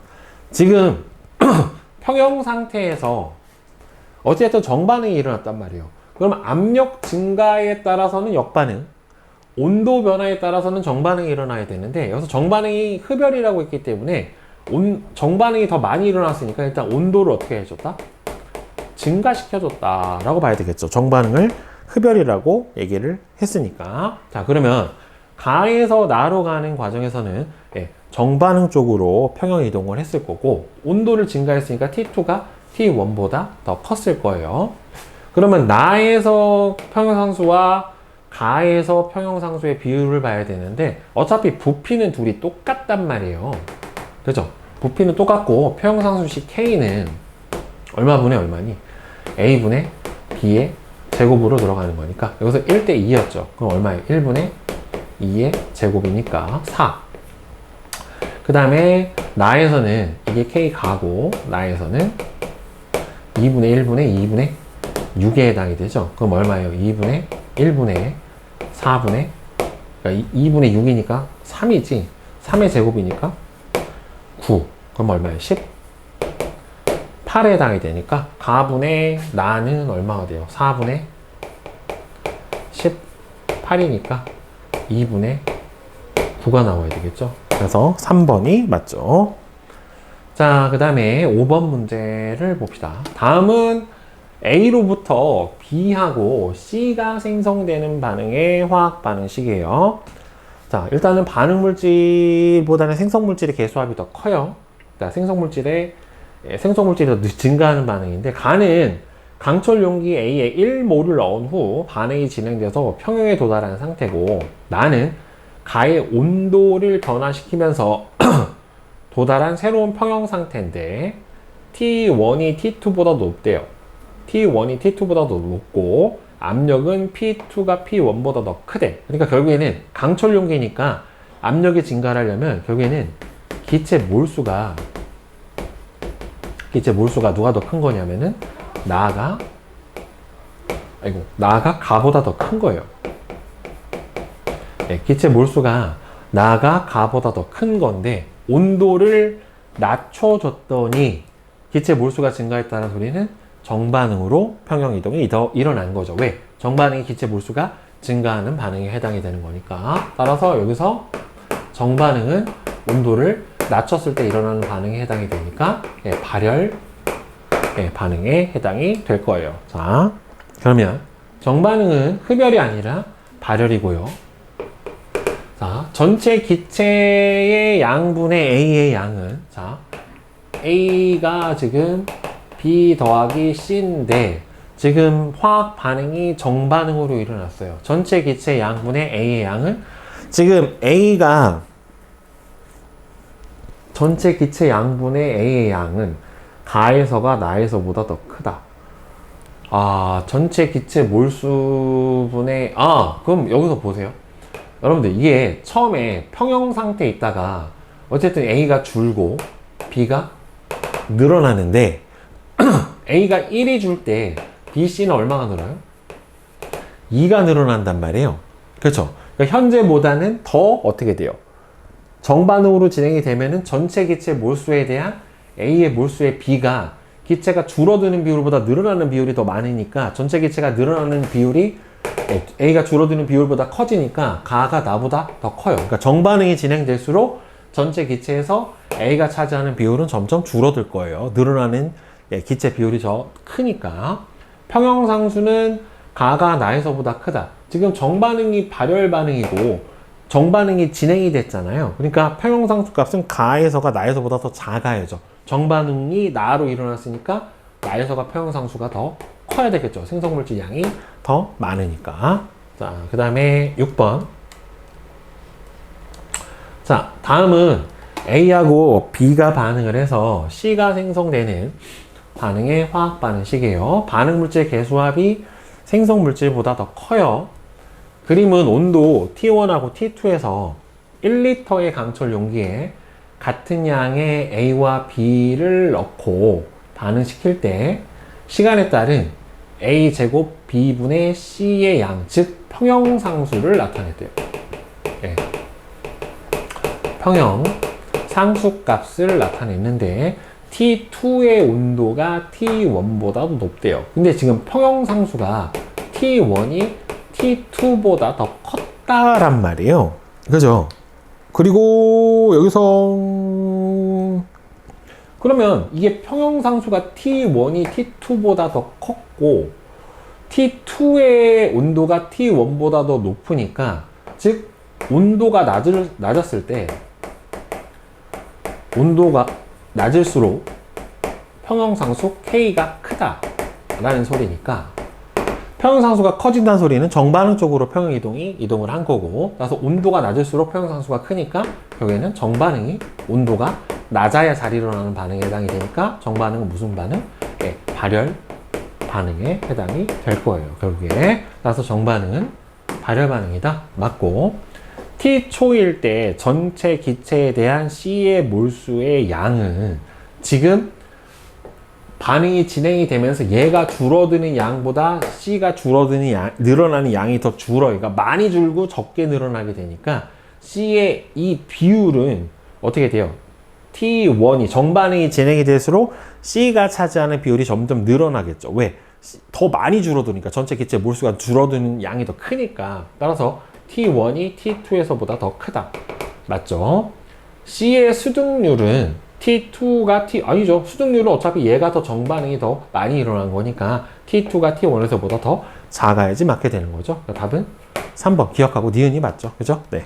지금 평형 상태에서 어쨌든 정반응이 일어났단 말이에요. 그럼 압력 증가에 따라서는 역반응, 온도 변화에 따라서는 정반응이 일어나야 되는데 여기서 정반응이 흡열이라고 했기 때문에 정반응이 더 많이 일어났으니까 일단 온도를 어떻게 해줬다? 증가시켜줬다 라고 봐야 되겠죠. 정반응을 흡열이라고 얘기를 했으니까. 자, 그러면 가에서 나로 가는 과정에서는 정반응 쪽으로 평형 이동을 했을 거고 온도를 증가했으니까 T2가 T1보다 더 컸을 거예요. 그러면 나에서 평형상수와 가에서 평형상수의 비율을 봐야 되는데 어차피 부피는 둘이 똑같단 말이에요. 그죠? 부피는 똑같고 평형상수식 K는 얼마분의 얼마니? A분의 B의 제곱으로 들어가는 거니까 여기서 1대 2였죠. 그럼 얼마예요? 1분의 2의 제곱이니까 4. 그 다음에 나에서는 이게 K 가고 나에서는 2분의 1분의 2분의 6에 해당이 되죠. 그럼 얼마예요? 2분의 1분의 4분의 그러니까 2분의 6이니까 3이지. 3의 제곱이니까 9. 그럼 얼마예요? 10. 8에 해당이 되니까 가분의 나는 얼마가 돼요? 4분의 18이니까 2분의 9가 나와야 되겠죠? 그래서 3번이 맞죠? 자, 그 다음에 5번 문제를 봅시다. 다음은 A로부터 B하고 C가 생성되는 반응의 화학 반응식이에요. 자, 일단은 반응물질보다는 생성물질의 개수합이 더 커요. 그러니까 생성물질이 더 증가하는 반응인데 가는 강철 용기 A에 1몰을 넣은 후 반응이 진행돼서 평형에 도달한 상태고 나는 가의 온도를 변화시키면서 도달한 새로운 평형 상태인데 T1이 T2보다 높대요. T1이 T2보다 더 높고 압력은 P2가 P1보다 더 크대. 그러니까 결국에는 강철 용기니까 압력이 증가를 하려면 결국에는 기체 몰수가 누가 더 큰 거냐면은 나가 가보다 더 큰 거예요. 네, 기체 몰수가 나가 가보다 더 큰 건데 온도를 낮춰줬더니 기체 몰수가 증가했다는 소리는 정반응으로 평형 이동이 더 일어난 거죠. 왜? 정반응이 기체 몰수가 증가하는 반응에 해당이 되는 거니까. 따라서 여기서 정반응은 온도를 낮췄을 때 일어나는 반응에 해당이 되니까 발열 반응에 해당이 될 거예요. 자, 그러면 정반응은 흡열이 아니라 발열이고요. 자, 전체 기체의 양분의 A의 양은 자, A가 지금 B 더하기 C인데 지금 화학 반응이 정반응으로 일어났어요. 전체 기체 양분의 A의 양은 지금 A가 전체 기체 양분의 A의 양은 가에서가 나에서보다 더 크다. 아, 전체 기체 몰수분의, 그럼 여기서 보세요. 여러분들, 이게 처음에 평형 상태에 있다가, 어쨌든 A가 줄고, B가 늘어나는데, A가 1이 줄 때, B, C는 얼마가 늘어요? 2가 늘어난단 말이에요. 그렇죠? 그러니까 현재보다는 더 어떻게 돼요? 정반응으로 진행이 되면은 전체 기체 몰수에 대한 A의 몰수의 B가 기체가 줄어드는 비율보다 늘어나는 비율이 더 많으니까 전체 기체가 늘어나는 비율이 A가 줄어드는 비율보다 커지니까 가가 나보다 더 커요. 그러니까 정반응이 진행될수록 전체 기체에서 A가 차지하는 비율은 점점 줄어들 거예요. 늘어나는 기체 비율이 더 크니까. 평형상수는 가가 나에서보다 크다. 지금 정반응이 발열 반응이고 정반응이 진행이 됐잖아요. 그러니까 평형상수 값은 가에서가 나에서보다 더 작아야죠. 정반응이 나로 일어났으니까 나에서가 평형상수가 더 커야 되겠죠. 생성물질 양이 더 많으니까. 자, 그 다음에 6번. 자, 다음은 A하고 B가 반응을 해서 C가 생성되는 반응의 화학 반응식이에요. 반응물질 개수합이 생성물질보다 더 커요. 그림은 온도 T1하고 T2에서 1리터의 강철 용기에 같은 양의 A와 B를 넣고 반응시킬 때 시간에 따른 A 제곱 B분의 C의 양, 즉 평형상수를 나타냈대요. 네. 평형상수값을 나타냈는데 T2의 온도가 T1보다도 높대요. 근데 지금 평형상수가 T1이 T2보다 더 컸다란 말이에요. 그죠? 그리고 여기서 그러면 이게 평형상수가 T1이 T2보다 더 컸고 T2의 온도가 T1보다 더 높으니까 즉 온도가 낮았을 때 온도가 낮을수록 평형상수 K가 크다 라는 소리니까 평형상수가 커진다는 소리는 정반응 쪽으로 이동을 한 거고, 그래서 온도가 낮을수록 평형상수가 크니까 결국에는 정반응이 온도가 낮아야 잘 일어나는 반응에 해당이 되니까 정반응은 무슨 반응? 발열 반응에 해당이 될 거예요. 결국에. 그래서 정반응은 발열 반응이다. 맞고, T초일 때 전체 기체에 대한 C의 몰수의 양은 지금 반응이 진행이 되면서 얘가 줄어드는 양보다 C가 늘어나는 양이 더 줄어요. 그러니까 많이 줄고 적게 늘어나게 되니까 C의 이 비율은 어떻게 돼요? T1이 정반응이 진행이 될수록 C가 차지하는 비율이 점점 늘어나겠죠. 왜? 더 많이 줄어드니까 전체 기체 몰수가 줄어드는 양이 더 크니까 따라서 T1이 T2에서보다 더 크다. 맞죠? C의 수득률은 T2가 아니죠. 수득률은 어차피 얘가 더 정반응이 더 많이 일어난 거니까 T2가 T1에서보다 더 작아야지 맞게 되는 거죠. 답은 3번 기억하고 니은이 맞죠. 그죠? 네.